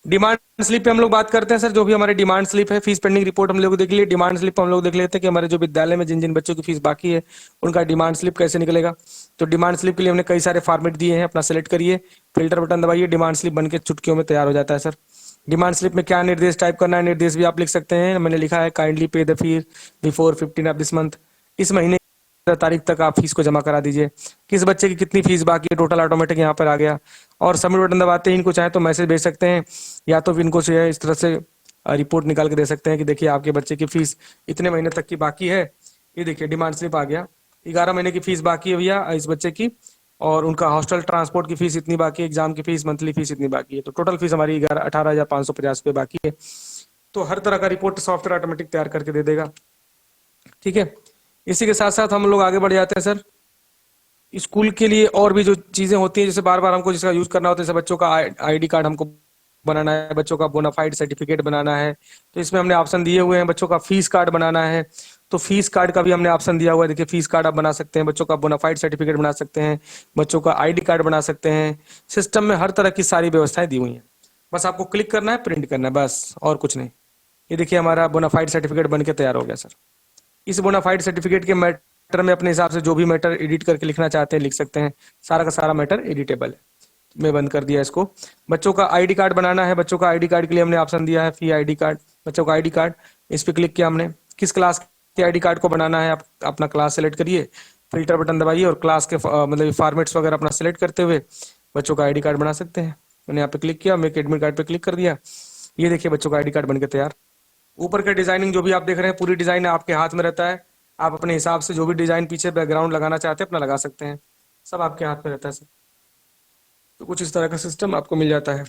डिमांड स्लिप पे हम लोग बात करते हैं सर, जो भी हमारे डिमांड स्लिप है, फीस पेंडिंग रिपोर्ट हम लोग देख लिए, डिमांड स्लिप हम लोग देख लेते हैं कि हमारे जो विद्यालय में जिन जिन बच्चों की फीस बाकी है उनका डिमांड स्लिप कैसे निकलेगा। तो डिमांड स्लिप के लिए हमने कई सारे फॉर्मेट दिए हैं, अपना सेलेक्ट करिए, फिल्टर बटन दबाइए, डिमांड स्लिप बन के चुटकियों में तैयार हो जाता है सर। डिमांड स्लिप में क्या निर्देश टाइप करना है, निर्देश भी आप लिख सकते हैं, मैंने लिखा है काइंडली पे the fees before 15 of this month, इस महीने तारीख तक आप फीस को जमा करा दीजिए, किस बच्चे की कितनी फीस बाकी है टोटल ऑटोमेटिक यहाँ पर आ गया, और सबमिट बटन दबाते ही इनको चाहे तो मैसेज भेज सकते हैं, या तो इनको जो है इस तरह से रिपोर्ट निकाल के दे सकते हैं कि देखिए आपके बच्चे की फीस इतने महीने तक की बाकी है, ये देखिए डिमांड स्लिप आ गया, 11 महीने की फीस बाकी है भैया इस बच्चे की, और उनका हॉस्टल ट्रांसपोर्ट की फीस इतनी बाकी है, एग्जाम की फीस मंथली फीस इतनी बाकी है, तो टोटल फीस हमारी 18,550 रुपये बाकी है। तो हर तरह का रिपोर्ट सॉफ्टवेयर ऑटोमेटिक तैयार करके दे देगा, ठीक है। इसी के साथ साथ हम लोग आगे बढ़ जाते हैं सर, स्कूल के लिए और भी जो चीजें होती हैं जैसे बार बार हमको जिसका यूज करना होता है, जैसे बच्चों का आईडी कार्ड हमको बनाना है, बच्चों का बोनाफाइड सर्टिफिकेट बनाना है, तो इसमें हमने ऑप्शन दिए हुए हैं, बच्चों का फीस कार्ड बनाना है तो फीस कार्ड का भी हमने ऑप्शन दिया हुआ है, देखिए फीस कार्ड आप बना सकते हैं, बच्चों का बोनाफाइड सर्टिफिकेट बना सकते हैं, बच्चों का आईडी कार्ड बना सकते हैं, सिस्टम में हर तरह की सारी व्यवस्थाएं दी हुई हैं, बस आपको क्लिक करना है, प्रिंट करना है, बस और कुछ नहीं। ये देखिए हमारा बोनाफाइड सर्टिफिकेट बन के तैयार हो गया सर। इस बोनाफाइड सर्टिफिकेट के मैटर में अपने हिसाब से जो भी मैटर एडिट करके लिखना चाहते हैं लिख सकते हैं, सारा का सारा मैटर एडिटेबल है। मैं बंद कर दिया इसको। बच्चों का आईडी कार्ड बनाना है, बच्चों का आईडी कार्ड के लिए हमने ऑप्शन दिया है फी आईडी कार्ड, बच्चों का आईडी कार्ड, इस पे क्लिक किया हमने, किस क्लास के आईडी कार्ड को बनाना है आप अपना क्लास सेलेक्ट करिए, फिल्टर बटन दबाइए और क्लास के मतलब फॉर्मेट्स वगैरह अपना सेलेक्ट करते हुए बच्चों का आईडी कार्ड बना सकते हैं। मैंने यहाँ पे क्लिक किया, मेक एडमिट कार्ड पे क्लिक कर दिया, ये देखिए बच्चों का आईडी कार्ड बनकर तैयार। ऊपर का डिजाइनिंग जो भी आप देख रहे हैं पूरी डिजाइन आपके हाथ में रहता है, आप अपने हिसाब से जो भी डिजाइन पीछे बैकग्राउंड लगाना चाहते हैं अपना लगा सकते हैं, सब आपके हाथ में रहता है सर। तो कुछ इस तरह का सिस्टम आपको मिल जाता है।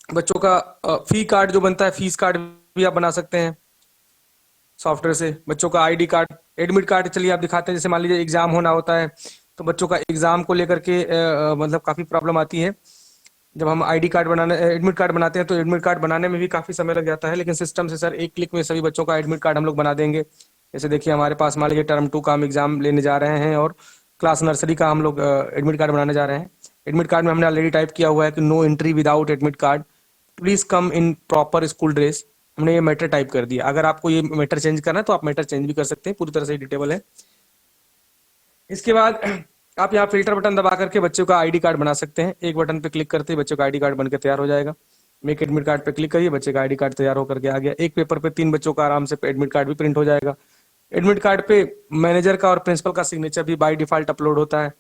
बच्चों का फी कार्ड जो बनता है, फीस कार्ड भी आप बना सकते हैं सॉफ्टवेयर से। बच्चों का आईडी कार्ड, एडमिट कार्ड चलिए आप दिखाते हैं, जैसे मान लीजिए एग्जाम होना होता है तो बच्चों का एग्जाम को लेकर के मतलब काफी प्रॉब्लम आती है, जब हम आईडी कार्ड बनाने एडमिट कार्ड बनाते हैं तो एडमिट कार्ड बनाने में भी काफी समय लग जाता है, लेकिन सिस्टम से सर एक क्लिक में सभी बच्चों का एडमिट कार्ड हम लोग बना देंगे। जैसे देखिए हमारे पास मान लीजिए टर्म 2 का हम एग्जाम लेने जा रहे हैं और क्लास नर्सरी का हम लोग एडमिट कार्ड बनाने जा रहे हैं। एडमिट कार्ड में हमने ऑलरेडी टाइप किया हुआ है कि no entry without admit card, please come in proper school dress, हमने ये मैटर टाइप कर दिया। अगर आपको ये मैटर चेंज करना है तो आप मैटर चेंज भी कर सकते हैं, पूरी तरह से डिटेबल है। इसके बाद आप यहाँ फिल्टर बटन दबा करके बच्चों का आईडी कार्ड बना सकते हैं, एक बटन पे क्लिक करते ही बच्चों का आईडी कार्ड बनकर तैयार हो जाएगा। मेक एडमिट कार्ड पे क्लिक करिए, बच्चे का आईडी कार्ड तैयार होकर के आ गया। एक पेपर पे 3 बच्चों का आराम से एडमिट कार्ड भी प्रिंट हो जाएगा। एडमिट कार्ड पे मैनेजर का और प्रिंसिपल का सिग्नेचर भी बाय डिफॉल्ट अपलोड होता है,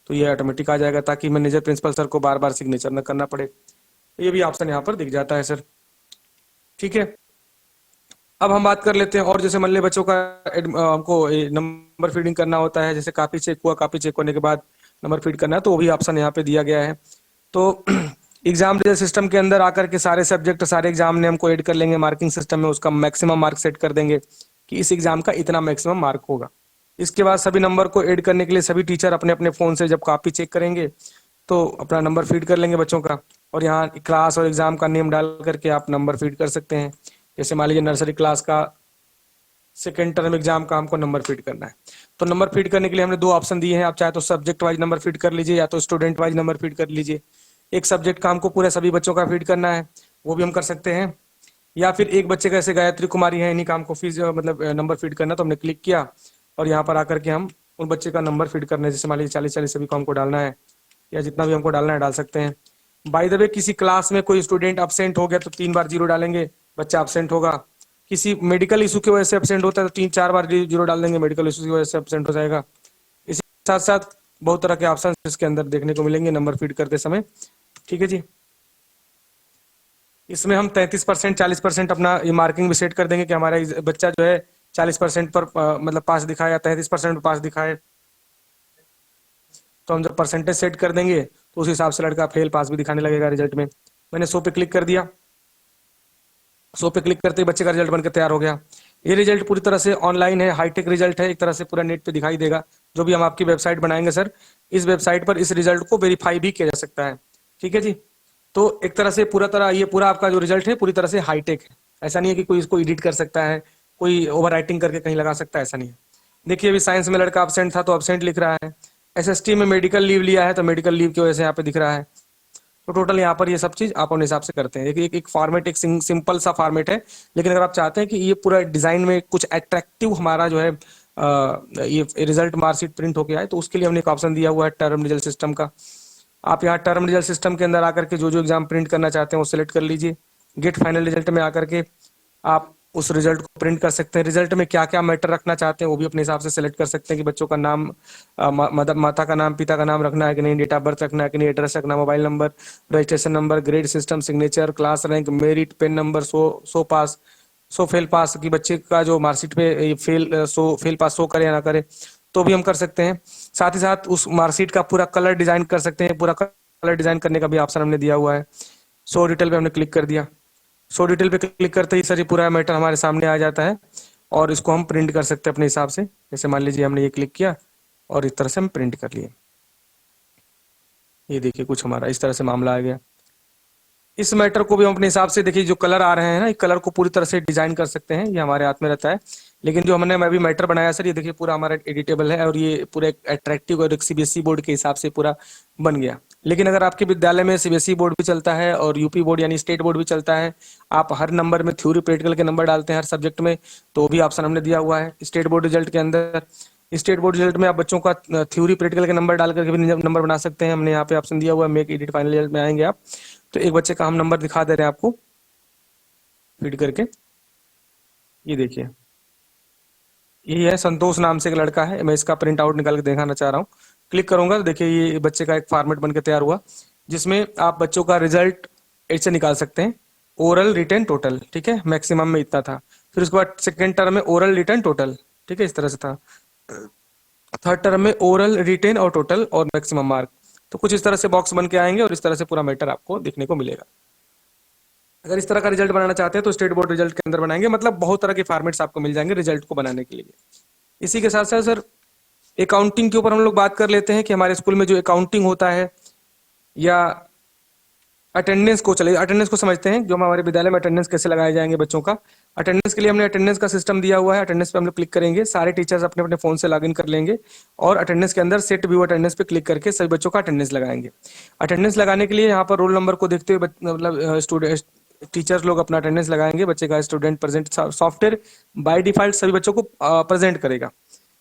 तो ये ऑटोमेटिक आ जाएगा ताकि मैनेजर प्रिंसिपल सर को बार बार सिग्नेचर न करना पड़े। ये भी ऑप्शन यहाँ पर दिख जाता है सर, ठीक है। अब हम बात कर लेते हैं और जैसे मान लीजिए बच्चों का हमको नंबर फीडिंग करना होता है, जैसे कापी चेक हुआ, कापी चेक होने के बाद नंबर फीड करना है, तो वो भी ऑप्शन यहाँ पे दिया गया है। तो एग्जाम रिजल्ट सिस्टम के अंदर आकर के सारे सब्जेक्ट सारे एग्जाम ने हमको ऐड कर लेंगे मार्किंग सिस्टम में, उसका मैक्सिमम मार्क सेट कर देंगे कि इस एग्जाम का इतना मैक्सिमम मार्क होगा। इसके बाद सभी नंबर को ऐड करने के लिए सभी टीचर अपने अपने फोन से जब कॉपी चेक करेंगे तो अपना नंबर फीड कर लेंगे बच्चों का, और यहाँ क्लास और एग्जाम का नेम डाल करके आप नंबर फीड कर सकते हैं। जैसे मान लीजिए नर्सरी क्लास का सेकेंड टर्म एग्जाम का हमको नंबर फीड करना है। तो नंबर फीड करने के लिए हमने दो ऑप्शन दिए हैं, आप चाहे तो सब्जेक्ट वाइज नंबर फीड कर लीजिए या तो स्टूडेंट वाइज नंबर फीड कर लीजिए। एक सब्जेक्ट का हमको पूरे सभी बच्चों का फीड करना है, वो भी हम कर सकते हैं, या फिर एक बच्चे का, ऐसे गायत्री कुमारी है, इन्हीं का हमको फीस मतलब नंबर फीड करना। तो हमने क्लिक किया और यहाँ पर आकर के हम उन बच्चे का नंबर फीड करना है, जैसे मान लीजिए 40 सभी को हमको डालना है, या जितना भी हमको डालना है डाल सकते हैं। बाय द वे, किसी क्लास में कोई स्टूडेंट अब्सेंट हो गया तो 3 बार 0 डालेंगे, बच्चा अब्सेंट होगा। किसी मेडिकल इशू की वजह से अब्सेंट होता है तो 3-4 बार 0 डाल देंगे, मेडिकल इशू की वजह से अब्सेंट हो जाएगा। इसी साथ साथ बहुत तरह के ऑप्शन इसके अंदर देखने को मिलेंगे नंबर फीड करते समय। ठीक है जी, इसमें हम 33%, 40% अपना ये मार्किंग भी सेट कर देंगे कि हमारा बच्चा जो है 40% पर मतलब पास दिखाए या 33% पर पास दिखाए। तो हम जब परसेंटेज सेट कर देंगे तो उस हिसाब से लड़का फेल पास भी दिखाने लगेगा रिजल्ट में। मैंने 100 पे क्लिक कर दिया, 100 पे क्लिक करते ही बच्चे का रिजल्ट बनकर तैयार हो गया। ये रिजल्ट पूरी तरह से ऑनलाइन है, हाईटेक रिजल्ट है, एक तरह से पूरा नेट पे दिखाई देगा। जो भी हम आपकी वेबसाइट बनाएंगे सर, इस वेबसाइट पर इस रिजल्ट को वेरीफाई भी किया जा सकता है। ठीक है जी, तो एक तरह से ये पूरा आपका जो रिजल्ट है पूरी तरह से हाईटेक है। ऐसा नहीं है कि कोई इसको एडिट कर सकता है, कोई ओवर राइटिंग करके कहीं लगा सकता है, ऐसा नहीं है। देखिए अभी साइंस में लड़का अब्सेंट था तो अब्सेंट लिख रहा है, एसएसटी में मेडिकल लीव लिया है तो मेडिकल लीव की वजह से यहाँ पे दिख रहा है। तो टोटल यहाँ पर ये सब चीज आप अपने हिसाब से करते हैं। एक फॉर्मेट, एक सिंपल सा फॉर्मेट है, लेकिन अगर आप चाहते हैं कि ये पूरा डिजाइन में कुछ अट्रैक्टिव हमारा जो है ये रिजल्ट मार्कशीट प्रिंट होके आए, तो उसके लिए हमने एक ऑप्शन दिया हुआ है टर्म रिजल्ट सिस्टम का। आप यहाँ टर्म रिजल्ट सिस्टम के अंदर आकर के जो जो एग्जाम प्रिंट करना चाहते हैं वो सिलेक्ट कर लीजिए। गेट फाइनल रिजल्ट में आकर के आप उस रिजल्ट को प्रिंट कर सकते हैं। रिजल्ट में क्या क्या मैटर रखना चाहते हैं वो भी अपने हिसाब से सिलेक्ट कर सकते हैं कि बच्चों का नाम, मदर माता का नाम, पिता का नाम रखना है कि नहीं, डेट ऑफ बर्थ रखना है कि नहीं, एड्रेस रखना, mobile number, registration number, grade system, signature, class rank, merit, PEN number, so pass, so fail pass, की बच्चे का जो मार्कशीट पे फेल पास शो करे या ना करे, तो भी हम कर सकते हैं। साथ ही साथ उस मार्कशीट का पूरा कलर डिजाइन कर सकते हैं, पूरा कलर डिजाइन करने का भी ऑप्शन हमने दिया हुआ है। शो डिटेल पे हमने क्लिक कर दिया। शो डिटेल पे क्लिक करते ही सर ये पूरा मैटर हमारे सामने आ जाता है और इसको हम प्रिंट कर सकते हैं अपने हिसाब से। जैसे मान लीजिए हमने ये क्लिक किया और इस तरह से हम प्रिंट कर लिए। ये देखिए कुछ हमारा इस तरह से मामला आ गया। इस मैटर को भी हम अपने हिसाब से, देखिए जो कलर आ रहे हैं ना, ये कलर को पूरी तरह से डिजाइन कर सकते हैं, ये हमारे हाथ में रहता है। लेकिन जो हमने मैं भी मैटर बनाया सर, ये देखिए पूरा हमारा एडिटेबल है और ये पूरा एक अट्रैक्टिव और एक सीबीएसई बोर्ड के हिसाब से पूरा बन गया। लेकिन अगर आपके विद्यालय में सीबीएसई बोर्ड भी चलता है और यूपी बोर्ड यानी स्टेट बोर्ड भी चलता है, आप हर नंबर में थ्योरी प्रैक्टिकल के नंबर डालते हैं हर सब्जेक्ट में, तो भी ऑप्शन हमने दिया हुआ है स्टेट बोर्ड रिजल्ट के अंदर। स्टेट बोर्ड रिजल्ट में आप बच्चों का थ्योरी प्रैक्टिकल के नंबर डाल करके भी नंबर बना सकते हैं। हमने यहाँ पे ऑप्शन दिया हुआ है मेक एडिट फाइनल रिजल्ट में आएंगे आप, तो एक बच्चे का हम नंबर दिखा दे रहे हैं आपको फीड करके। ये देखिए, ये है संतोष नाम से एक लड़का है, मैं इसका प्रिंट आउट निकाल के दिखाना चाह रहा हूँ। क्लिक करूंगा तो देखिए ये बच्चे का एक फॉर्मेट बन के तैयार हुआ, जिसमें आप बच्चों का रिजल्ट ऐसे निकाल सकते हैं, ओरल रिटन टोटल। ठीक है, मैक्सिमम में इतना था। फिर उसके बाद सेकेंड टर्म में ओरल रिटन टोटल, ठीक है, इस तरह से था। थर्ड टर्म में ओरल रिटेन और टोटल और मैक्सिमम मार्क। तो कुछ इस तरह से बॉक्स बन के आएंगे और इस तरह से पूरा मैटर आपको देखने को मिलेगा। अगर इस तरह का रिजल्ट बनाना चाहते हैं तो स्टेट बोर्ड रिजल्ट के अंदर बनाएंगे। मतलब बहुत तरह के फॉर्मेट्स आपको मिल जाएंगे रिजल्ट को बनाने के लिए। इसी के साथ साथ सर अकाउंटिंग के ऊपर हम लोग बात कर लेते हैं कि हमारे स्कूल में जो अकाउंटिंग होता है या अटेंडेंस को, चले अटेंडेंस को समझते हैं, जो हमारे विद्यालय में अटेंडेंस कैसे लगाए जाएंगे बच्चों का। अटेंडेंस के लिए हमने अटेंडेंस का सिस्टम दिया हुआ है। अटेंडेंस पे हम लोग क्लिक करेंगे, सारे टीचर्स अपने अपने फोन से लॉगिन कर लेंगे और अटेंडेंस के अंदर सेट व्यू अटेंडेंस पे क्लिक करके सभी बच्चों का अटेंडेंस लगाएंगे। अटेंडेंस लगाने के लिए यहाँ पर रोल नंबर को देखते हुए मतलब स्टूडेंट टीचर्स लोग अपना अटेंडेंस लगाएंगे। बच्चे का student present, software by default सभी बच्चों को प्रेजेंट करेगा।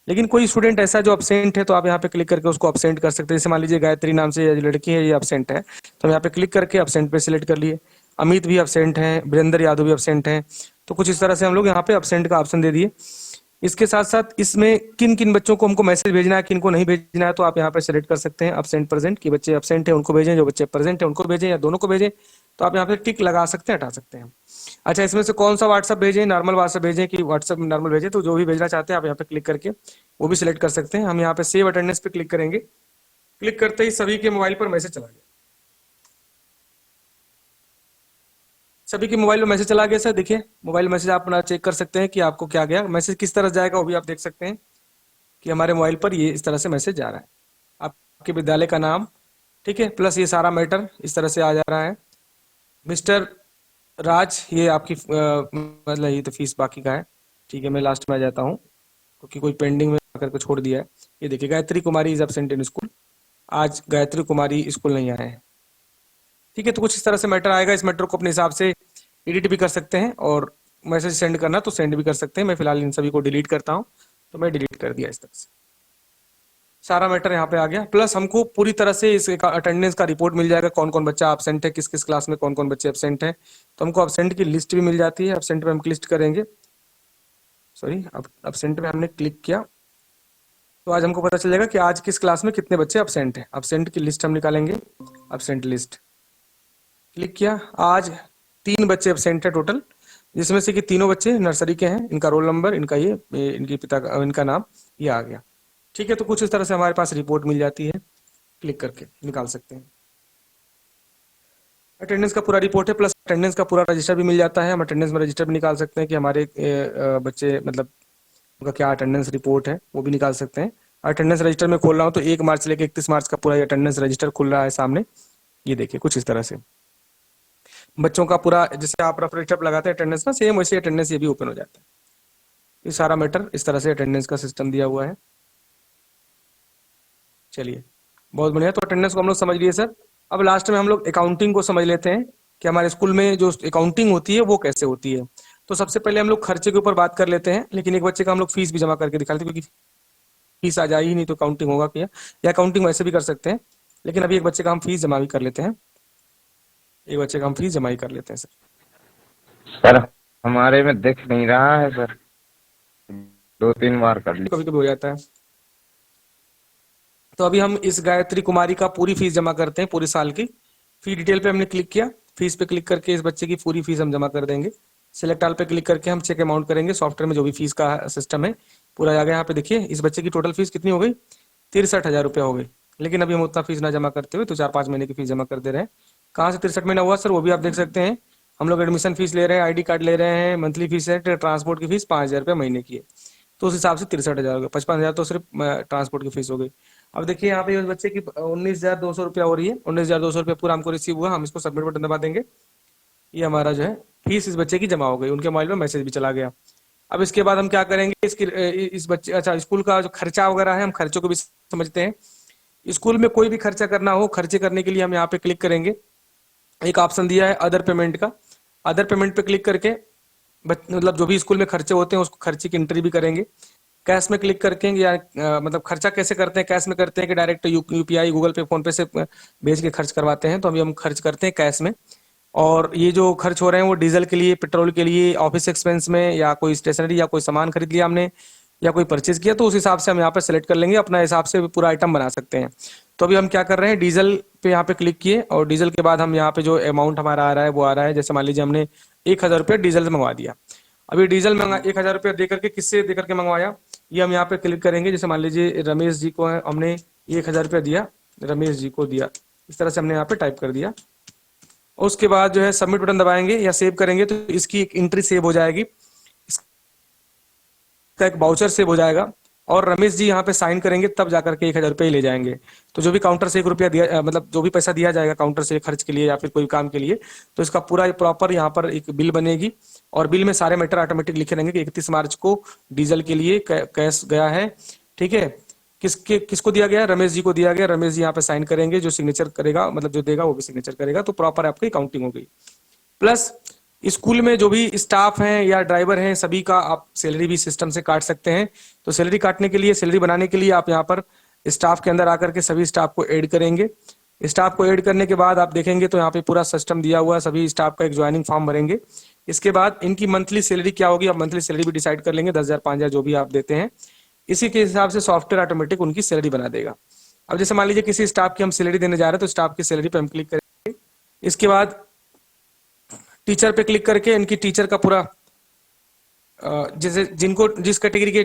लेकिन कोई स्टूडेंट ऐसा जो अब्सेंट है तो आप यहाँ पे क्लिक करके उसको अब्सेंट कर सकते हैं। जैसे मान लीजिए गायत्री नाम से ये लड़की है, ये अब्सेंट है, तो हम यहाँ पे क्लिक करके अब्सेंट पे सिलेक्ट कर लिए। अमित भी अब्सेंट है, वीरेंद्र यादव भी अब्सेंट है। तो कुछ इस तरह से हम लोग यहाँ पे अब्सेंट का ऑप्शन दे दिए। इसके साथ साथ इसमें किन किन बच्चों को हमको मैसेज भेजना है, किन को नहीं भेजना है, तो आप यहाँ पे सिलेक्ट कर सकते हैं अब्सेंट प्रेजेंट, कि बच्चे अब्सेंट है उनको भेजें, जो बच्चे प्रेजेंट है उनको भेजें, या दोनों को भेजें। तो आप यहाँ पे टिक लगा सकते हैं, हटा सकते हैं। अच्छा, इसमें से कौन सा व्हाट्सअप भेजें, नॉर्मल व्हाट्सअप भेजें कि व्हाट्सअप नॉर्मल भेजें, तो जो भी भेजना चाहते हैं आप यहाँ पे क्लिक करके वो भी सिलेक्ट कर सकते हैं। हम यहाँ पे सेव अटेंडेंस पे क्लिक करेंगे। क्लिक करते ही सभी के मोबाइल पर मैसेज चला गया। सभी के मोबाइल में मैसेज चला गया सर। देखिए मोबाइल मैसेज आप अपना चेक कर सकते हैं कि आपको क्या गया, मैसेज किस तरह जाएगा वो भी आप देख सकते हैं कि हमारे मोबाइल पर ये इस तरह से मैसेज जा रहा है। आपके विद्यालय का नाम, ठीक है, प्लस ये सारा मैटर इस तरह से आ जा रहा है। मिस्टर राज, ये आपकी मतलब ये तो फीस बाकी का है। ठीक है, मैं लास्ट में आ जाता हूँ क्योंकि कोई पेंडिंग में करके छोड़ दिया है। ये देखिए, गायत्री कुमारी इज एब्सेंट इन स्कूल। आज गायत्री कुमारी स्कूल नहीं आए हैं। ठीक है, तो कुछ इस तरह से मैटर आएगा। इस मैटर को अपने हिसाब से एडिट भी कर सकते हैं और मैसेज सेंड करना तो सेंड भी कर सकते हैं। मैं फिलहाल इन सभी को डिलीट करता हूँ, तो मैं डिलीट कर दिया। इस तरह से सारा मैटर यहाँ पे आ गया। प्लस हमको पूरी तरह से इस अटेंडेंस का रिपोर्ट मिल जाएगा, कौन कौन बच्चा एब्सेंट है, किस किस क्लास में कौन कौन बच्चे एब्सेंट है। तो हमको एब्सेंट की लिस्ट भी मिल जाती है। एब्सेंट में हम लिस्ट करेंगे, सॉरी, अब एब्सेंट में हमने क्लिक किया तो आज हमको पता चलेगा कि आज किस क्लास में कितने बच्चे एब्सेंट हैं। एब्सेंट की लिस्ट हम निकालेंगे, एब्सेंट लिस्ट क्लिक किया। आज 3 बच्चे एब्सेंट है टोटल, जिसमें से कि तीनों बच्चे नर्सरी के हैं। इनका रोल नंबर, इनका ये इनके पिता का, इनका नाम ये आ गया। ठीक है, तो कुछ इस तरह से हमारे पास रिपोर्ट मिल जाती है, क्लिक करके निकाल सकते हैं। अटेंडेंस का पूरा रिपोर्ट है, प्लस अटेंडेंस का पूरा रजिस्टर भी मिल जाता है। हम अटेंडेंस में रजिस्टर भी निकाल सकते हैं कि हमारे बच्चे मतलब उनका क्या अटेंडेंस रिपोर्ट है, वो भी निकाल सकते हैं। अटेंडेंस रजिस्टर में खोल रहा हूँ तो 1 मार्च से लेकर 31 मार्च का पूरा अटेंडेंस रजिस्टर खुल रहा है सामने। ये देखिए कुछ इस तरह से बच्चों का पूरा, जैसे आप रफ रजिस्टर लगाते हैं अटेंडेंस का, सेम वैसे अटेंडेंस ये भी ओपन हो जाता है। ये सारा मैटर इस तरह से अटेंडेंस का सिस्टम दिया हुआ है। चलिए, बहुत बढ़िया। तो अटेंडेंस को हम लोग समझ लिए सर। अब लास्ट में हम लोग अकाउंटिंग को समझ लेते हैं कि हमारे स्कूल में जो अकाउंटिंग होती है वो कैसे होती है। तो सबसे पहले हम लोग खर्चे के ऊपर बात कर लेते हैं, लेकिन एक बच्चे का हम लोग फीस भी जमा करके दिखा लेते हैं, क्योंकि फीस आ जाए ही नहीं तो अकाउंटिंग होगा क्या। या अकाउंटिंग वैसे भी कर सकते हैं, लेकिन अभी एक बच्चे का हम फीस जमा भी कर लेते हैं। एक बच्चे का हम फीस जमा ही कर लेते हैं सर। सर हमारे में दिख नहीं रहा है सर, 2-3 बार कर ली। कभी कभी हो जाता है। तो अभी हम इस गायत्री कुमारी का पूरी फीस जमा करते हैं, पूरे साल की। फी डिटेल पे हमने क्लिक किया, फीस पे क्लिक करके इस बच्चे की पूरी फीस हम जमा कर देंगे। सिलेक्ट ऑल पे क्लिक करके हम चेक अमाउंट करेंगे। सॉफ्टवेयर में जो भी फीस का सिस्टम है पूरा आ गया। यहाँ पे देखिए इस बच्चे की टोटल फीस कितनी हो गई, 63,000 रुपया हो गई। लेकिन अभी हम उतना फीस ना जमा करते हुए तो 4-5 महीने की फीस जमा कर दे रहे हैं। कहाँ से 63 महीना हुआ सर, वो भी आप देख सकते हैं। हम लोग एडमिशन फीस ले रहे हैं, ID कार्ड ले रहे हैं, मंथली फीस है, ट्रांसपोर्ट की फीस 5,000 रुपये महीने की है। तो उस हिसाब से 63,000 हो गए। 55,000 तो सिर्फ ट्रांसपोर्ट की फीस हो गई। अब देखिए यहाँ पे उस बच्चे की 19,200 रुपया हो रही है। 19,200 रुपया पूरा हमको रिसीव हुआ। हम इसको सबमिट बटन दबा देंगे। ये हमारा जो है फीस इस बच्चे की जमा हो गई। उनके मोबाइल में मैसेज भी चला गया। अब इसके बाद हम क्या करेंगे, इसकी इस बच्चे, अच्छा, स्कूल का जो खर्चा वगैरह है, हम खर्चों को भी समझते हैं। स्कूल में कोई भी खर्चा करना हो, खर्चे करने के लिए हम यहाँ पे क्लिक करेंगे। एक ऑप्शन दिया है अदर पेमेंट का। अदर पेमेंट पे क्लिक करके मतलब जो भी स्कूल में खर्चे होते हैं उसको खर्चे की एंट्री भी करेंगे। कैश में क्लिक करके या मतलब खर्चा कैसे करते हैं, कैश में करते हैं कि डायरेक्ट UPI, गूगल पे, फोन पे से भेज के खर्च करवाते हैं। तो अभी हम खर्च करते हैं कैश में। और ये जो खर्च हो रहे हैं वो डीजल के लिए, पेट्रोल के लिए, ऑफिस एक्सपेंस में, या कोई स्टेशनरी या कोई सामान खरीद लिया हमने, या कोई परचेज किया, तो उस हिसाब से हम यहाँ पे सेलेक्ट कर लेंगे। अपना हिसाब से पूरा आइटम बना सकते हैं। तो अभी हम क्या कर रहे हैं, डीजल पे यहाँ पे क्लिक किए और डीजल के बाद हम यहाँ पे जो अमाउंट हमारा आ रहा है वो आ रहा है। जैसे मान लीजिए हमने 1,000 रुपये डीजल से मंगवा दिया। अभी डीजल मंगा 1,000 रुपये दे करके, किससे दे करके मंगवाया, ये हम यहाँ पे क्लिक करेंगे। जैसे मान लीजिए रमेश जी को हमने 1,000 रुपया दिया, रमेश जी को दिया, इस तरह से हमने यहाँ पे टाइप कर दिया। उसके बाद जो है सबमिट बटन दबाएंगे या सेव करेंगे तो इसकी एक एंट्री सेव हो जाएगी, इसका एक बाउचर सेव हो जाएगा। और रमेश जी यहाँ पे साइन करेंगे तब जाकर के 1,000 रुपये ले जाएंगे। तो जो भी काउंटर से 1 रुपया दिया, मतलब जो भी पैसा दिया जाएगा काउंटर से खर्च के लिए या फिर कोई काम के लिए, तो इसका पूरा प्रॉपर यहाँ पर एक बिल बनेगी। और बिल में सारे मैटर ऑटोमेटिक लिखे रहेंगे कि 31 मार्च को डीजल के लिए कैश गया है। ठीक है, किसको दिया गया, रमेश जी को दिया गया। रमेश जी यहाँ पे साइन करेंगे, जो सिग्नेचर करेगा, मतलब जो देगा वो भी सिग्नेचर करेगा। तो प्रॉपर आपकी काउंटिंग हो गई। प्लस स्कूल में जो भी स्टाफ हैं या ड्राइवर हैं, सभी का आप सैलरी भी सिस्टम से काट सकते हैं। तो सैलरी काटने के लिए, सैलरी बनाने के लिए आप यहाँ पर स्टाफ के अंदर आकर के सभी स्टाफ को ऐड करेंगे। स्टाफ को ऐड करने के बाद आप देखेंगे तो यहाँ पे पूरा सिस्टम दिया हुआ है। सभी स्टाफ का एक ज्वाइनिंग फॉर्म भरेंगे। इसके बाद इनकी मंथली सैलरी क्या होगी, आप मंथली सैलरी भी डिसाइड कर लेंगे, 10,000, 5,000 जो भी आप देते हैं। इसी के हिसाब से सॉफ्टवेयर ऑटोमेटिक उनकी सैलरी बना देगा। अब जैसे मान लीजिए किसी स्टाफ की हम सैलरी देने जा रहे हैं तो स्टाफ की सैलरी पे हम क्लिक करेंगे। इसके बाद टीचर पे क्लिक करके इनकी टीचर का पूरा जैसे जिनको जिस कैटेगरी के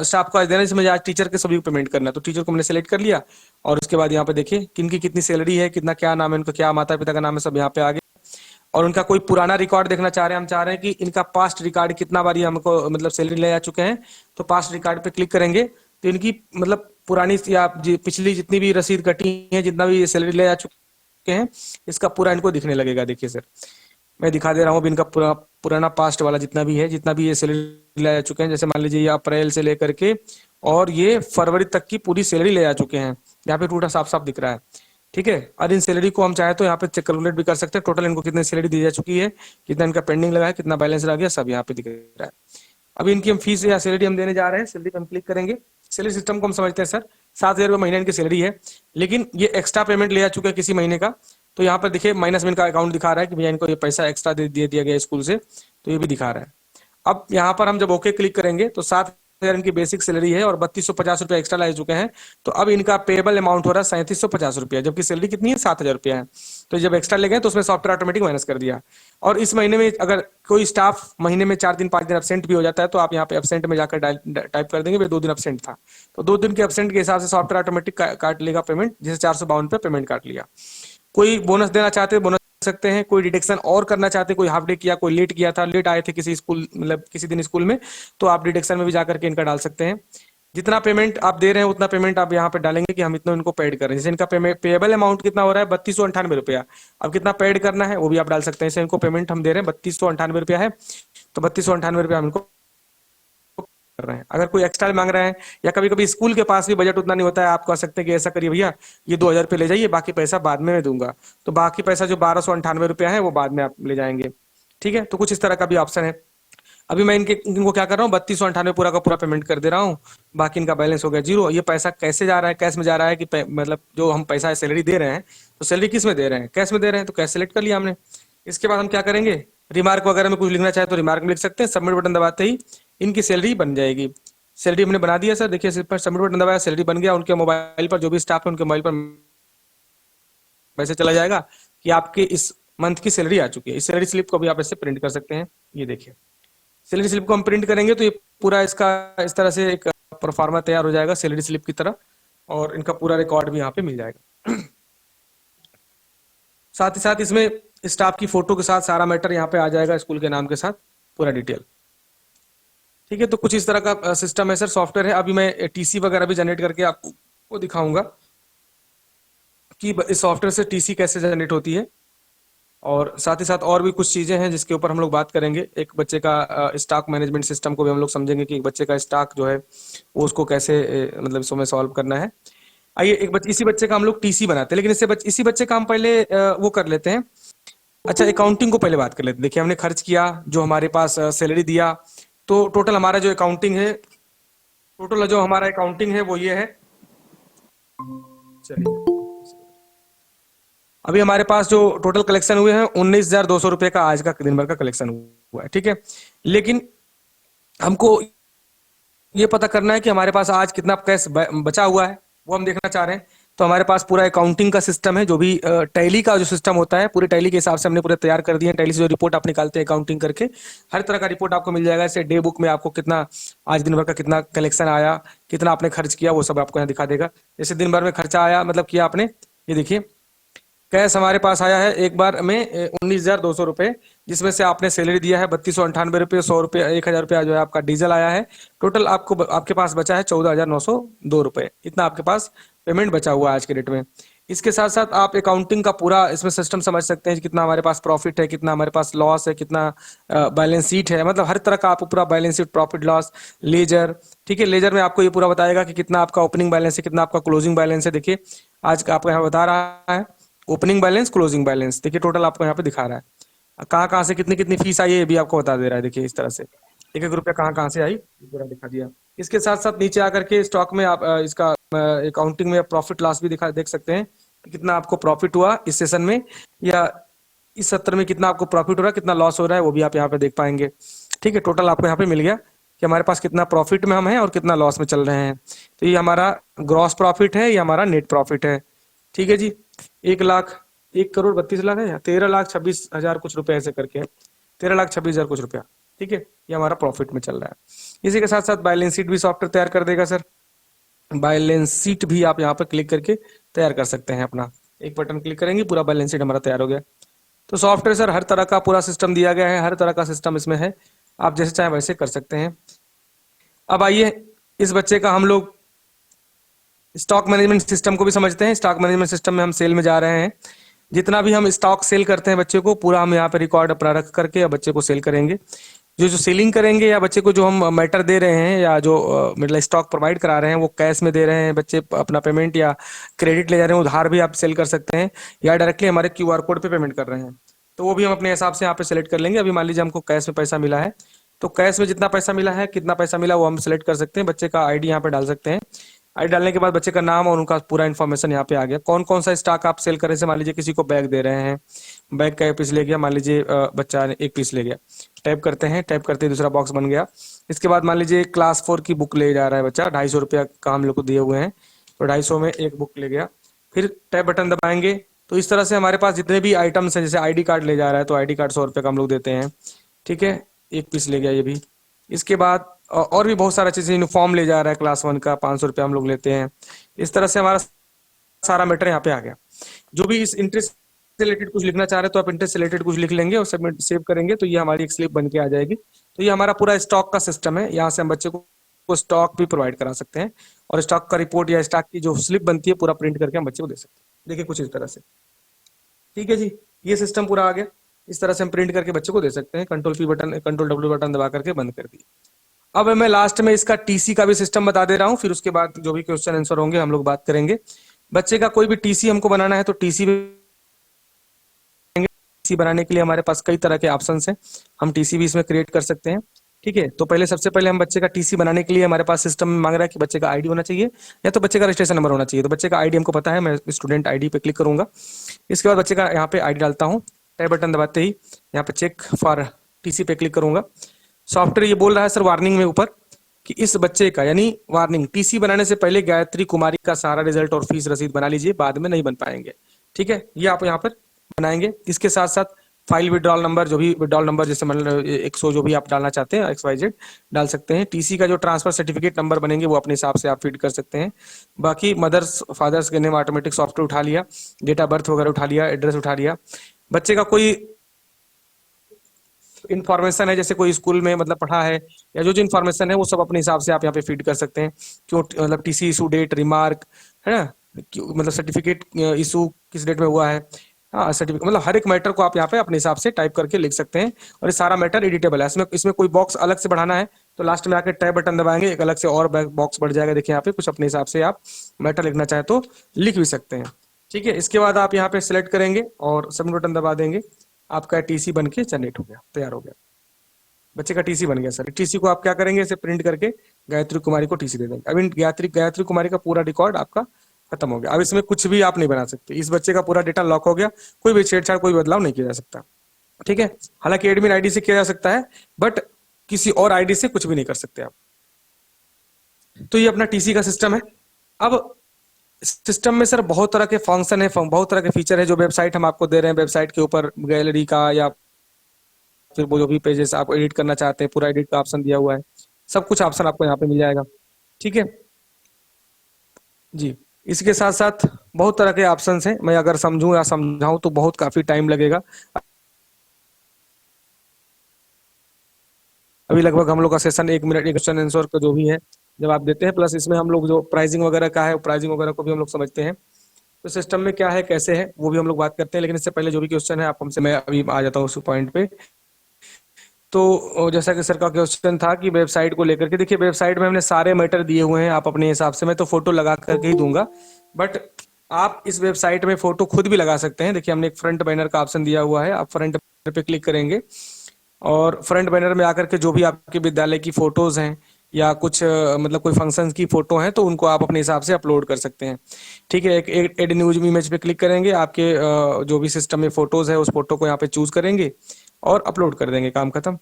स्टाफ को आज देना है, जैसे आज टीचर के सभी को पेमेंट करना है तो टीचर को हमने सेलेक्ट कर लिया। और उसके बाद यहाँ पे देखिए किनकी कितनी सैलरी है, कितना क्या नाम है, उनका क्या माता पिता का नाम है, सब यहाँ पे आ गया। और उनका कोई पुराना रिकॉर्ड देखना चाह रहे हैं, हम चाह रहे हैं कि इनका पास्ट रिकॉर्ड कितना बारी हमको मतलब सैलरी ले आ चुके हैं। तो पास्ट रिकॉर्ड पे क्लिक करेंगे तो इनकी मतलब पुरानी या पिछली जितनी भी रसीद कटी है, जितना भी सैलरी ले आ चुके हैं, इसका पूरा इनको दिखने लगेगा। देखिए सर मैं दिखा दे रहा हूँ, इनका पूरा पुराना पास्ट वाला जितना भी है, जितना भी ये सैलरी ले आ चुके हैं, जैसे मान लीजिए ये अप्रैल से लेकर के और ये फरवरी तक की पूरी सैलरी ले आ चुके हैं। यहाँ पे टोटल साफ साफ दिख रहा है, ठीक है। और इन सैलरी को हम चाहे तो यहाँ पे चेक कैलकुलेट भी कर सकते हैं, टोटल इनको कितनी सैलरी दी जा चुकी है, कितना इनका पेंडिंग लगा है, कितना बैलेंस रह गया, सब यहाँ पे दिख रहा है। अभी इनकी हम फीस या सैलरी हम देने जा रहे हैं, सैलरी पे हम क्लिक करेंगे। सैलरी सिस्टम को हम समझते हैं सर, 7,000 रुपये महीने इनकी सैलरी है, लेकिन ये एक्स्ट्रा पेमेंट ले आ चुका है किसी महीने का, तो यहाँ पर देखिए माइनस में इनका अकाउंट दिखा रहा है कि भैया इनको ये पैसा एक्स्ट्रा दे दिया गया स्कूल से, तो ये भी दिखा रहा है। अब यहाँ पर हम जब ओके क्लिक करेंगे तो 7,000 इनकी बेसिक सैलरी है और 3250 रुपया एक्स्ट्रा ला चुके हैं, तो अब इनका पेबल अमाउंट हो रहा है 3750 रुपया, जबकि सैलरी कितनी है 7,000 रुपया है। तो जब एक्स्ट्रा ले गए तो उसमें सॉफ्टवेयर ऑटोमेटिक माइनस कर दिया। और इस महीने में अगर कोई स्टाफ महीने में 4 दिन 5 दिन एब्सेंट भी हो जाता है, तो आप यहाँ पे एब्सेंट में जाकर टाइप कर देंगे 2 दिन एब्सेंट था, तो 2 दिन के एब्सेंट के हिसाब से सॉफ्टवेयर ऑटोमेटिक काट लेगा पेमेंट, जैसे 452 पे पेमेंट काट लिया। कोई बोनस देना चाहते हैं बोनस सकते हैं, कोई डिडक्शन और करना चाहते हैं, कोई हाफ डे किया, कोई लेट किया था, लेट आए थे किसी स्कूल मतलब किसी दिन स्कूल में, तो आप डिडक्शन में भी जाकर के इनका डाल सकते हैं। जितना पेमेंट आप दे रहे हैं उतना पेमेंट आप यहाँ पे डालेंगे कि हम इतना इनको पेड कर रहे हैं। जैसे इनका पेबल अमाउंट कितना हो रहा है 3298 रुपया, अब कितना पेड करना है वो भी आप डाल सकते हैं। जैसे इनको पेमेंट हम दे रहे हैं 3298 रुपया है, तो 3298 रुपया हम इनको कर रहे हैं। अगर कोई एक्स्ट्रा मांग रहे हैं या कभी कभी स्कूल के पास भी बजट उतना नहीं होता है, आप कह सकते हैं कि ऐसा करिए भैया ये 2,000 रुपये ले जाइए, बाकी पैसा बाद में मैं दूंगा, तो बाकी पैसा जो 1298 रुपया है वो बाद में आप ले जाएंगे, ठीक है। तो कुछ इस तरह का भी ऑप्शन है। अभी मैं इनको क्या कर रहा हूँ 3298 पूरा का पूरा पेमेंट कर दे रहा हूँ, बाकी इनका बैलेंस हो गया जीरो। ये पैसा कैसे जा रहा है, कैश में जा रहा है कि मतलब जो हम पैसा सैलरी दे रहे हैं, तो सैलरी किस में दे रहे हैं, कैश में दे रहे हैं, तो कैश सेलेक्ट कर लिया हमने। इसके बाद हम क्या करेंगे, रिमार्क वगैरह में कुछ लिखना चाहे तो रिमार्क में लिख सकते हैं, सबमिट बटन दबाते ही इनकी सैलरी बन जाएगी। सैलरी हमने बना दिया सर, देखिए इस पर सबमिट बटन दबाया, सैलरी बन गया। उनके मोबाइल पर जो भी स्टाफ है उनके मोबाइल पर मैसेज चला जाएगा कि आपके इस मंथ की सैलरी आ चुकी है। इस सैलरी स्लिप को भी आप ऐसे प्रिंट कर सकते हैं। ये देखिए सैलरी स्लिप को हम प्रिंट करेंगे तो ये पूरा इसका इस तरह से एक प्रोफार्मा तैयार हो जाएगा सैलरी स्लिप की तरह, और इनका पूरा रिकॉर्ड भी यहाँ पे मिल जाएगा। साथ ही साथ इसमें स्टाफ की फोटो के साथ सारा मैटर यहाँ पे आ जाएगा, स्कूल के नाम के साथ पूरा डिटेल, ठीक है। तो कुछ इस तरह का सिस्टम है सर, सॉफ्टवेयर है। अभी मैं टीसी वगैरह भी जनरेट करके आपको दिखाऊंगा कि इस सॉफ्टवेयर से टीसी कैसे जनरेट होती है, और साथ ही साथ और भी कुछ चीजें हैं जिसके ऊपर हम लोग बात करेंगे। एक बच्चे का स्टॉक मैनेजमेंट सिस्टम को भी हम लोग समझेंगे कि एक बच्चे का स्टॉक जो है वो उसको कैसे मतलब इसमें सॉल्व करना है। आइए इसी बच्चे का हम लोग टीसी बनाते हैं, लेकिन इसी बच्चे का हम पहले वो कर लेते हैं। अच्छा अकाउंटिंग को पहले बात कर लेते हैं। देखिए हमने खर्च किया, जो हमारे पास सैलरी दिया, तो टोटल हमारा जो अकाउंटिंग है, टोटल जो हमारा अकाउंटिंग है वो ये है। चलिए अभी हमारे पास जो टोटल कलेक्शन हुए हैं 19,200 रुपए का आज का दिन भर का कलेक्शन हुआ है, ठीक है। लेकिन हमको ये पता करना है कि हमारे पास आज कितना कैश बचा हुआ है, वो हम देखना चाह रहे हैं। तो हमारे पास पूरा अकाउंटिंग का सिस्टम है, जो भी टैली का जो सिस्टम होता है, पूरे टैली के हिसाब से हमने पूरे तैयार कर दिए हैं। टैली से जो रिपोर्ट आप निकालते हैं अकाउंटिंग करके, हर तरह का रिपोर्ट आपको मिल जाएगा। जैसे डे बुक में आपको कितना आज दिन भर का कितना कलेक्शन आया, कितना आपने खर्च किया, वो सब आपको यहाँ दिखा देगा। जैसे दिन भर में खर्चा आया मतलब किया आपने, ये देखिए कैश हमारे पास आया है एक बार में 19,200 रुपए, जिसमें से आपने सैलरी दिया है 3298 रुपये, 100 रुपये 1,000 रुपया जो है आपका डीजल आया है। टोटल आपके पास बचा है 14,902 रुपए, इतना आपके पास पेमेंट बचा हुआ है आज के डेट में। इसके साथ साथ आप अकाउंटिंग का पूरा इसमें सिस्टम समझ सकते हैं, कितना हमारे पास प्रॉफिट है, कितना हमारे पास लॉस है, कितना बैलेंस शीट है, मतलब हर तरह का आप पूरा balance sheet, profit loss, ledger, ठीक है। लेजर में आपको ये पूरा बताएगा कि कितना आपका ओपनिंग बैलेंस है, कितना आपका क्लोजिंग बैलेंस है। देखिए आज का आपको यहाँ बता रहा है ओपनिंग बैलेंस, क्लोजिंग बैलेंस, देखिए टोटल आपको यहाँ पे दिखा रहा है। कहाँ कहाँ से कितनी कितनी फीस आई है ये भी आपको बता दे रहा है। देखिए इस तरह से एक एक रुपया कहाँ कहाँ से आई पूरा दिखा दिया। इसके साथ साथ नीचे आकर के स्टॉक में आप इसका अकाउंटिंग में प्रॉफिट लॉस भी देख सकते हैं कि कितना आपको प्रॉफिट हुआ इस सेशन में, या इस सत्र में कितना आपको प्रॉफिट हो रहा है, कितना लॉस हो रहा है, वो भी आप यहाँ पे देख पाएंगे, ठीक है। टोटल आपको यहाँ पे मिल गया कि हमारे पास कितना प्रॉफिट में हम हैं और कितना लॉस में चल रहे हैं। तो ये हमारा ग्रॉस प्रॉफिट है, ये हमारा नेट प्रॉफिट है, ठीक है जी। 1,32,00,000 है या 13,26,000 कुछ रुपए ऐसे करके, 13,26,000 कुछ रुपया, ठीक है। ये हमारा प्रॉफिट में चल रहा है। इसी के साथ साथ बैलेंस शीट भी सॉफ्टवेयर तैयार कर देगा सर। बैलेंस शीट भी आप यहाँ पर क्लिक करके तैयार कर सकते हैं अपना, एक बटन क्लिक करेंगे पूरा बैलेंस शीट हमारा तैयार हो गया। तो सॉफ्टवेयर सर हर तरह का पूरा सिस्टम दिया गया है, हर तरह का सिस्टम इसमें है, आप जैसे चाहे वैसे कर सकते हैं। अब आइए इस बच्चे का हम लोग स्टॉक मैनेजमेंट सिस्टम को भी समझते हैं। स्टॉक मैनेजमेंट सिस्टम में हम सेल में जा रहे हैं, जितना भी हम स्टॉक सेल करते हैं बच्चे को, पूरा हम यहाँ पे रिकॉर्ड अपना रख करके बच्चे को सेल करेंगे। जो जो सेलिंग करेंगे या बच्चे को जो हम मैटर दे रहे हैं या जो मतलब स्टॉक प्रोवाइड करा रहे हैं, वो कैश में दे रहे हैं, बच्चे अपना पेमेंट या क्रेडिट ले जा रहे हैं, उधार भी आप सेल कर सकते हैं, या डायरेक्टली हमारे क्यूआर कोड पे पेमेंट कर रहे हैं, तो वो भी हम अपने हिसाब से यहाँ पे सेलेक्ट कर लेंगे। अभी मान लीजिए हमको कैश में पैसा मिला है, तो कैश में जितना पैसा मिला है, कितना पैसा मिला, वो हम सेलेक्ट कर सकते हैं। बच्चे का आईडी यहाँ पे डाल सकते हैं। आईडी डालने के बाद बच्चे का नाम और उनका पूरा इन्फॉर्मेशन यहाँ पे आ गया। कौन कौन सा स्टॉक आप सेल कर रहे हैं, मान लीजिए किसी को बैग दे रहे हैं, बैग का एक पीस ले गया, मान लीजिए बच्चा ने एक पीस ले गया, टाइप करते हैं, टाइप करते ही दूसरा बॉक्स बन गया। इसके बाद मान लीजिए क्लास 4 की बुक ले जा रहा है बच्चा, 250 रुपया का हम लोग को दिए हुए हैं, तो 250 में एक बुक ले गया। फिर टैब बटन दबाएंगे, तो इस तरह से हमारे पास जितने भी आइटम्स हैं, जैसे आईडी कार्ड ले जा रहा है तो आईडी कार्ड 100 रुपये का हम लोग देते हैं, ठीक है, एक पीस ले गया ये भी। इसके बाद और भी बहुत सारा चीजें, यूनिफॉर्म ले जा रहा है क्लास 1 का, 500 रुपया हम लोग लेते हैं। इस तरह से हमारा सारा मैटर यहाँ पे आ गया। जो भी इस इंटरेस्ट से रिलेटेड कुछ लिखना चाह रहे हैं तो आप इंटरेस्ट से रिलेटेड कुछ लिख लेंगे और सबमिट सेव करेंगे, तो ये हमारी एक स्लिप बन के आ जाएगी। तो ये हमारा पूरा स्टॉक का सिस्टम है। यहाँ से हम बच्चे को स्टॉक भी प्रोवाइड करा सकते हैं, और स्टॉक का रिपोर्ट या स्टॉक की जो स्लिप बनती है पूरा प्रिंट करके हम बच्चे को दे सकते हैं। देखिए कुछ इस तरह से, ठीक है जी, ये सिस्टम पूरा आ गया। इस तरह से हम प्रिंट करके बच्चे को दे सकते हैं। Control P button, control W button दबा करके बंद कर दिए। अब मैं लास्ट में इसका टीसी का भी सिस्टम बता दे रहा हूँ, फिर उसके बाद जो भी क्वेश्चन आंसर होंगे हम लोग बात करेंगे। बच्चे का कोई भी टीसी हमको बनाना है तो टीसी बनाने के लिए हमारे पास कई तरह के ऑप्शंस हैं, हम टीसी भी इसमें क्रिएट कर सकते हैं, ठीक है। तो पहले सबसे पहले हम बच्चे का टीसी बनाने के लिए हमारे पास सिस्टम में मांग रहा है कि बच्चे का आईडी होना चाहिए या तो बच्चे का रजिस्ट्रेशन नंबर होना चाहिए। तो बच्चे का आईडी हमको पता है, मैं स्टूडेंट आईडी पे क्लिक करूंगा। इसके बाद बच्चे का यहाँ पे आईडी डालता हूँ, टैब बटन दबाते ही यहाँ पे चेक फॉर टीसी पे क्लिक करूंगा। सॉफ्टवेयर ये बोल रहा है सर वार्निंग में ऊपर कि इस बच्चे का, यानी वार्निंग, टीसी बनाने से पहले गायत्री कुमारी का सारा रिजल्ट और फीस रसीद बना लीजिए, बाद में नहीं बन पाएंगे, ठीक है। ये आप यहाँ पर बनाएंगे। इसके साथ साथ फाइल विड्रॉल नंबर, जो भी विड्रॉल नंबर जैसे मतलब 100 जो भी आप डालना चाहते हैं, XYZ डाल सकते हैं। टीसी का जो ट्रांसफर सर्टिफिकेट नंबर बनेंगे वो अपने हिसाब से आप फीड कर सकते हैं। बाकी मदर्स फादर्स के नेम ऑटोमेटिक सॉफ्टवेयर उठा लिया, डेट ऑफ बर्थ वगैरह उठा लिया, एड्रेस उठा लिया। बच्चे का कोई इन्फॉर्मेशन है, जैसे कोई स्कूल में मतलब पढ़ा है या जो जो इन्फॉर्मेशन है वो सब अपने हिसाब से आप यहाँ पे फीड कर सकते हैं। क्यों मतलब टीसी इशू डेट, रिमार्क, है ना, मतलब सर्टिफिकेट इशू किस डेट में हुआ है, हाँ सर्टिफिकेट, मतलब हर एक मैटर को आप यहाँ पे अपने हिसाब से टाइप करके लिख सकते हैं। और ये सारा मैटर एडिटेबल है। इसमें इसमें कोई बॉक्स अलग से बढ़ाना है तो लास्ट में आके टैब बटन दबाएंगे, एक अलग से और बॉक्स बढ़ जाएगा। देखिए यहाँ पे कुछ अपने हिसाब से आप मैटर लिखना चाहे तो लिख भी सकते हैं, ठीक है। इसके बाद आप यहाँ पे सिलेक्ट करेंगे और सबमिट बटन दबा देंगे, आपका टीसी बन के जनरेट हो गया, तैयार हो गया। बच्चे का टीसी बन गया सर। टीसी को आप क्या करेंगे, इसे प्रिंट करके गायत्री कुमारी को टीसी दे देंगे। अब इन गायत्री कुमारी का पूरा रिकॉर्ड आपका खत्म हो गया। अब इसमें कुछ भी आप नहीं बना सकते, इस बच्चे का पूरा डेटा लॉक हो गया, कोई भी छेड़छाड़, कोई बदलाव नहीं किया जा सकता, ठीक है। हालांकि एडमिन आईडी से किया जा सकता है, बट किसी और आईडी से कुछ भी नहीं कर सकते आप। तो ये अपना टीसी का सिस्टम है। अब सिस्टम में सर बहुत तरह के फंक्शन है, बहुत तरह के फीचर है। जो वेबसाइट हम आपको दे रहे हैं, वेबसाइट के ऊपर गैलरी का या फिर वो जो भी पेजेस आप एडिट करना चाहते हैं, पूरा एडिट का ऑप्शन दिया हुआ है। सब कुछ ऑप्शन आपको यहाँ पे मिल जाएगा, ठीक है जी। इसके साथ साथ बहुत तरह के ऑप्शंस हैं, मैं अगर समझूं या समझाऊं तो बहुत काफी टाइम लगेगा। अभी लगभग हम लोग का सेशन 1 मिनट, एक क्वेश्चन आंसर का जो भी है जब आप देते हैं, प्लस इसमें हम लोग जो प्राइसिंग वगैरह का है, प्राइसिंग वगैरह को भी हम लोग समझते हैं। तो सिस्टम में क्या है, कैसे है, वो भी हम लोग बात करते हैं। लेकिन इससे पहले जो भी क्वेश्चन है आप हमसे, मैं अभी आ जाता हूँ उस पॉइंट पे। तो जैसा कि सर का क्वेश्चन था कि वेबसाइट को लेकर के, देखिए वेबसाइट में हमने सारे मैटर दिए हुए हैं, आप अपने हिसाब से, मैं तो फोटो लगा करके ही दूंगा, बट आप इस वेबसाइट में फोटो खुद भी लगा सकते हैं। देखिए हमने एक फ्रंट बैनर का ऑप्शन दिया हुआ है, आप फ्रंट बैनर पे क्लिक करेंगे और फ्रंट बैनर में आकर के जो भी आपके विद्यालय की फोटोज हैं या कुछ मतलब कोई फंक्शंस की फोटो है तो उनको आप अपने हिसाब से अपलोड कर सकते हैं, ठीक है। एक एड न्यूज इमेज पे क्लिक करेंगे, आपके जो भी सिस्टम में फोटोज है उस फोटो को यहाँ पे चूज करेंगे और अपलोड कर देंगे, काम खत्म।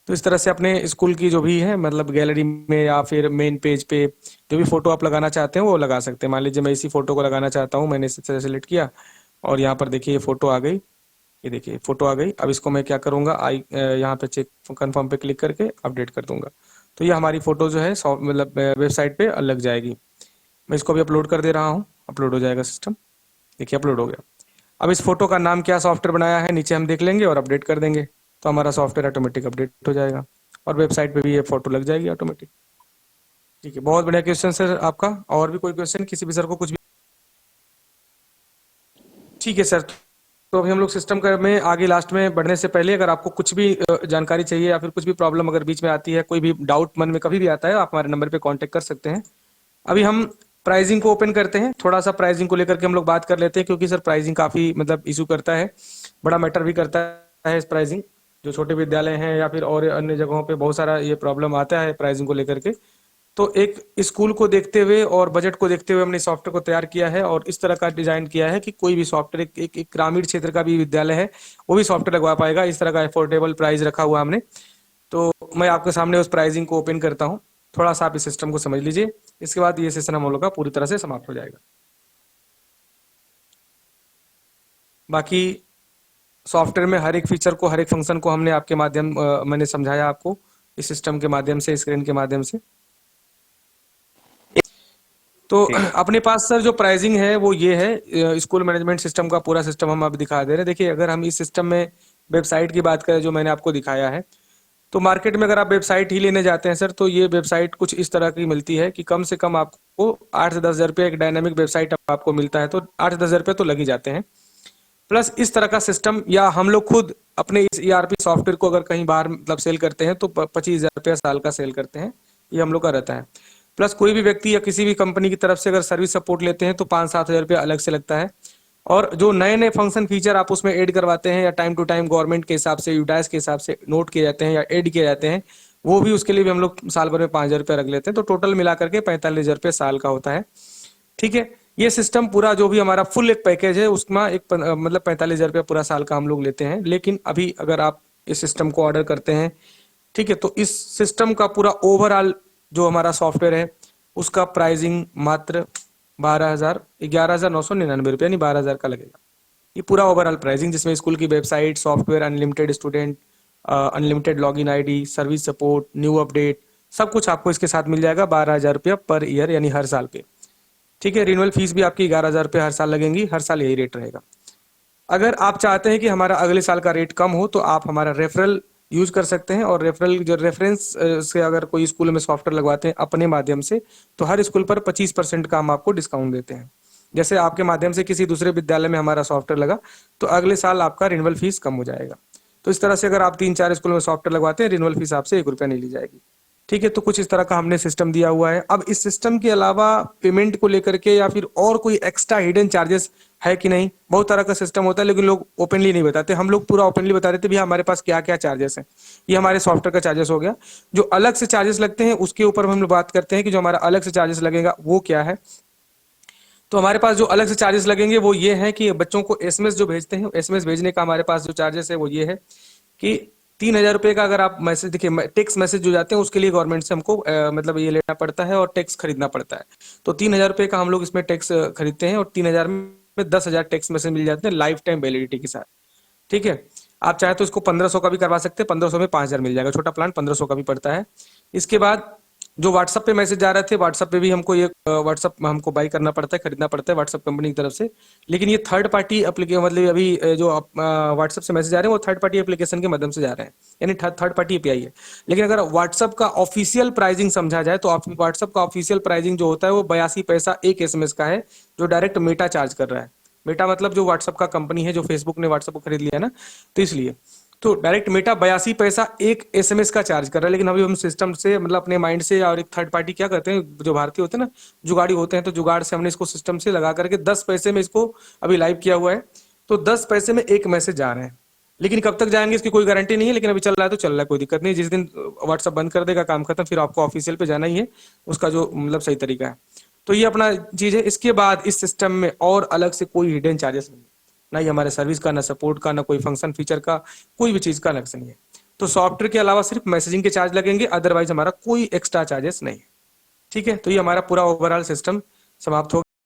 तो इस तरह से अपने स्कूल की जो भी है मतलब गैलरी में या फिर मेन पेज पे जो भी फोटो आप लगाना चाहते हैं वो लगा सकते हैं। मान लीजिए मैं इसी फोटो को लगाना चाहता हूँ, मैंने इस तरह सेलेक्ट किया और यहाँ पर देखिए ये फोटो आ गई, ये देखिए फोटो आ गई। अब इसको मैं क्या करूंगा, यहाँ पे चेक कंफर्म पे क्लिक करके अपडेट कर दूंगा, तो ये हमारी फोटो जो है मतलब वेबसाइट पे लग जाएगी। मैं इसको भी अपलोड कर दे रहा हूँ, अपलोड हो जाएगा सिस्टम, देखिए अपलोड हो गया। अब इस फोटो का नाम क्या सॉफ्टवेयर बनाया है नीचे हम देख लेंगे और अपडेट कर देंगे, तो हमारा सॉफ्टवेयर ऑटोमेटिक अपडेट हो जाएगा और वेबसाइट पे भी ये फोटो लग जाएगी ऑटोमेटिक, ठीक है। बहुत बढ़िया क्वेश्चन सर आपका। और भी कोई क्वेश्चन किसी भी सर को कुछ भी, ठीक है सर। तो अभी हम लोग सिस्टम का में आगे लास्ट में बढ़ने से पहले अगर आपको कुछ भी जानकारी चाहिए या फिर कुछ भी प्रॉब्लम अगर बीच में आती है, कोई भी डाउट मन में कभी भी आता है, आप हमारे नंबर पे कांटेक्ट कर सकते हैं। अभी हम प्राइसिंग को ओपन करते हैं, थोड़ा सा प्राइसिंग को लेकर के हम लोग बात कर लेते हैं, क्योंकि सर प्राइसिंग काफ़ी मतलब इशू करता है, बड़ा मैटर भी करता है इस प्राइसिंग। जो छोटे विद्यालय हैं या फिर और अन्य जगहों पे बहुत सारा ये प्रॉब्लम आता है प्राइसिंग को लेकर के। तो एक स्कूल को देखते हुए और बजट को देखते हुए हमने सॉफ्टवेयर को तैयार किया है और इस तरह का डिजाइन किया है कि कोई भी सॉफ्टवेयर एक ग्रामीण क्षेत्र का भी विद्यालय है वो भी सॉफ्टवेयर लगवा पाएगा। इस तरह का अफोर्डेबल प्राइस रखा हुआ हमने। तो मैं आपके सामने उस प्राइसिंग को ओपन करता हूँ, थोड़ा सा आप इस सिस्टम को समझ लीजिए। इसके बाद ये सेशन हम लोग का पूरी तरह से समाप्त हो जाएगा। बाकी सॉफ्टवेयर में हर एक फीचर को, हर एक फंक्शन को हमने आपके माध्यम मैंने समझाया आपको इस सिस्टम के माध्यम से, स्क्रीन के माध्यम से। तो ठीक है। अपने पास सर जो प्राइसिंग है वो ये है, स्कूल मैनेजमेंट सिस्टम का पूरा सिस्टम हम अब दिखा दे रहे हैं। देखिए अगर हम इस सिस्टम में वेबसाइट की बात करें जो मैंने आपको दिखाया है, तो मार्केट में अगर आप वेबसाइट ही लेने जाते हैं सर, तो ये वेबसाइट कुछ इस तरह की मिलती है कि कम से कम आपको 8 से 10 हज़ार रुपये एक डायनामिक वेबसाइट आपको मिलता है, तो 8 से 10 हज़ार रुपये तो लग ही जाते हैं। प्लस इस तरह का सिस्टम या हम लोग खुद अपने इस ईआरपी सॉफ्टवेयर को अगर कहीं बाहर मतलब सेल करते हैं तो 25 हज़ार रुपया साल का सेल करते हैं, ये हम लोग का रहता है। प्लस कोई भी व्यक्ति या किसी भी कंपनी की तरफ से अगर सर्विस सपोर्ट लेते हैं तो 5-7 हज़ार रुपया अलग से लगता है। और जो नए नए फंक्शन फीचर आप उसमें ऐड करवाते हैं या टाइम टू टाइम गवर्नमेंट के हिसाब से, यूडाइस के हिसाब से नोट किए जाते हैं या ऐड किए जाते हैं, वो भी उसके लिए भी हम लोग साल भर में 5 हज़ार रुपया रख लेते हैं। तो टोटल मिला करके 45 हज़ार रुपया साल का होता है। ठीक है, ये सिस्टम पूरा जो भी हमारा फुल एक पैकेज है उसमें मतलब 45 हज़ार रुपया पूरा साल का हम लोग लेते हैं। लेकिन अभी अगर आप इस सिस्टम को ऑर्डर करते हैं, ठीक है, तो इस सिस्टम का पूरा ओवरऑल जो हमारा सॉफ्टवेयर है उसका प्राइसिंग मात्र 11,999 रुपये यानी 12,000 का लगेगा। ये पूरा ओवरऑल प्राइसिंग जिसमें स्कूल की website, software, unlimited student, unlimited login ID, service support, new update, सब कुछ आपको इसके साथ मिल जाएगा 12,000 रुपया पर ईयर यानी हर साल पे। ठीक है, रिन्यूअल फीस भी आपकी 11,000 रुपये हर साल लगेंगी, हर साल यही रेट रहेगा। अगर आप चाहते हैं कि हमारा अगले साल का रेट कम हो तो आप हमारा रेफरल यूज कर सकते हैं। और रेफरल जो रेफरेंस से अगर कोई स्कूल में सॉफ्टवेयर लगवाते हैं अपने माध्यम से, तो हर स्कूल पर 25% का हम आपको डिस्काउंट देते हैं। जैसे आपके माध्यम से किसी दूसरे विद्यालय में हमारा सॉफ्टवेयर लगा तो अगले साल आपका रिन्यूअल फीस कम हो जाएगा। तो इस तरह से अगर आप 3-4 स्कूल में सॉफ्टवेयर लगवाते हैं, रिन्यूअल फीस आपसे 1 रुपया नहीं ली जाएगी। ठीक है, तो कुछ इस तरह का हमने सिस्टम दिया हुआ है। अब इस सिस्टम के अलावा पेमेंट को लेकर के या फिर और कोई एक्स्ट्रा हिडन चार्जेस है कि नहीं, बहुत तरह का सिस्टम होता है लेकिन लोग ओपनली नहीं बताते। हम लोग पूरा ओपनली बता देते भैया हमारे पास क्या क्या चार्जेस हैं। ये हमारे सॉफ्टवेयर का चार्जेस हो गया। जो अलग से चार्जेस लगते हैं उसके ऊपर हम लोग बात करते हैं कि जो हमारा अलग से चार्जेस लगेगा वो क्या है। तो हमारे पास जो अलग से चार्जेस लगेंगे वो ये है कि बच्चों को एसएमएस जो भेजते हैं, एसएमएस भेजने का हमारे पास जो चार्जेस है वो ये है कि 3,000 रुपये का अगर आप मैसेज, देखिए टेक्स्ट मैसेज जो जाते हैं उसके लिए गवर्नमेंट से हमको मतलब ये लेना पड़ता है और टेक्स्ट खरीदना पड़ता है। तो 3,000 रुपये का हम लोग इसमें टेक्स्ट खरीदते हैं और 3,000 में 10,000 टेक्स्ट मैसेज मिल जाते हैं लाइफ टाइम वैलिडिटी के साथ। ठीक है, आप चाहे तो इसको 1500 का भी करवा सकते हैं, 1500 में 5,000 मिल जाएगा। छोटा प्लान 1500 का भी पड़ता है। इसके बाद जो व्हाट्सएप पे मैसेज जा रहे थे, व्हाट्सएप पे भी हमको ये व्हाट्सएप हमको बाई करना पड़ता है, खरीदना पड़ता है व्हाट्सएप कंपनी की तरफ से। लेकिन ये थर्ड पार्टी एप्लीकेशन, मतलब अभी जो व्हाट्सएप से मैसेज आ रहे हैं वो थर्ड पार्टी एप्लीकेशन के माध्यम से जा रहे हैं, यानी थर्ड पार्टी एपीआई है। लेकिन अगर व्हाट्सएप का ऑफिशियल प्राइसिंग समझा जाए तो व्हाट्सएप का ऑफिशियल प्राइसिंग जो होता है वो 82 पैसा एक एसएमएस का है, जो डायरेक्ट मेटा चार्ज कर रहा है। मेटा मतलब जो व्हाट्सएप का कंपनी है, जो फेसबुक ने व्हाट्सएप को खरीद लिया है ना, तो इसलिए तो डायरेक्ट मेटा 82 पैसा एक एसएमएस का चार्ज कर रहा है। लेकिन अभी हम सिस्टम से मतलब अपने माइंड से और एक थर्ड पार्टी क्या करते हैं, जो भारतीय होते हैं ना, जुगाड़ी होते हैं, तो जुगाड़ से हमने इसको सिस्टम से लगा करके 10 पैसे में इसको अभी लाइव किया हुआ है। तो 10 पैसे में एक मैसेज जा रहे हैं। लेकिन कब तक जाएंगे इसकी कोई गारंटी नहीं है, लेकिन अभी चल रहा है तो चल रहा है, कोई दिक्कत नहीं। जिस दिन व्हाट्सएप बंद कर देगा काम खत्म, फिर आपको ऑफिशियल पे जाना ही है, उसका जो मतलब सही तरीका है। तो ये अपना चीज है। इसके बाद इस सिस्टम में और अलग से कोई हिडन चार्जेस नहीं है, ना ही हमारे सर्विस का, ना सपोर्ट का, ना कोई फंक्शन फीचर का, कोई भी चीज का अलग से नहीं है। तो सॉफ्टवेयर के अलावा सिर्फ मैसेजिंग के चार्ज लगेंगे, अदरवाइज हमारा कोई एक्स्ट्रा चार्जेस नहीं है। ठीक है, तो ये हमारा पूरा ओवरऑल सिस्टम समाप्त हो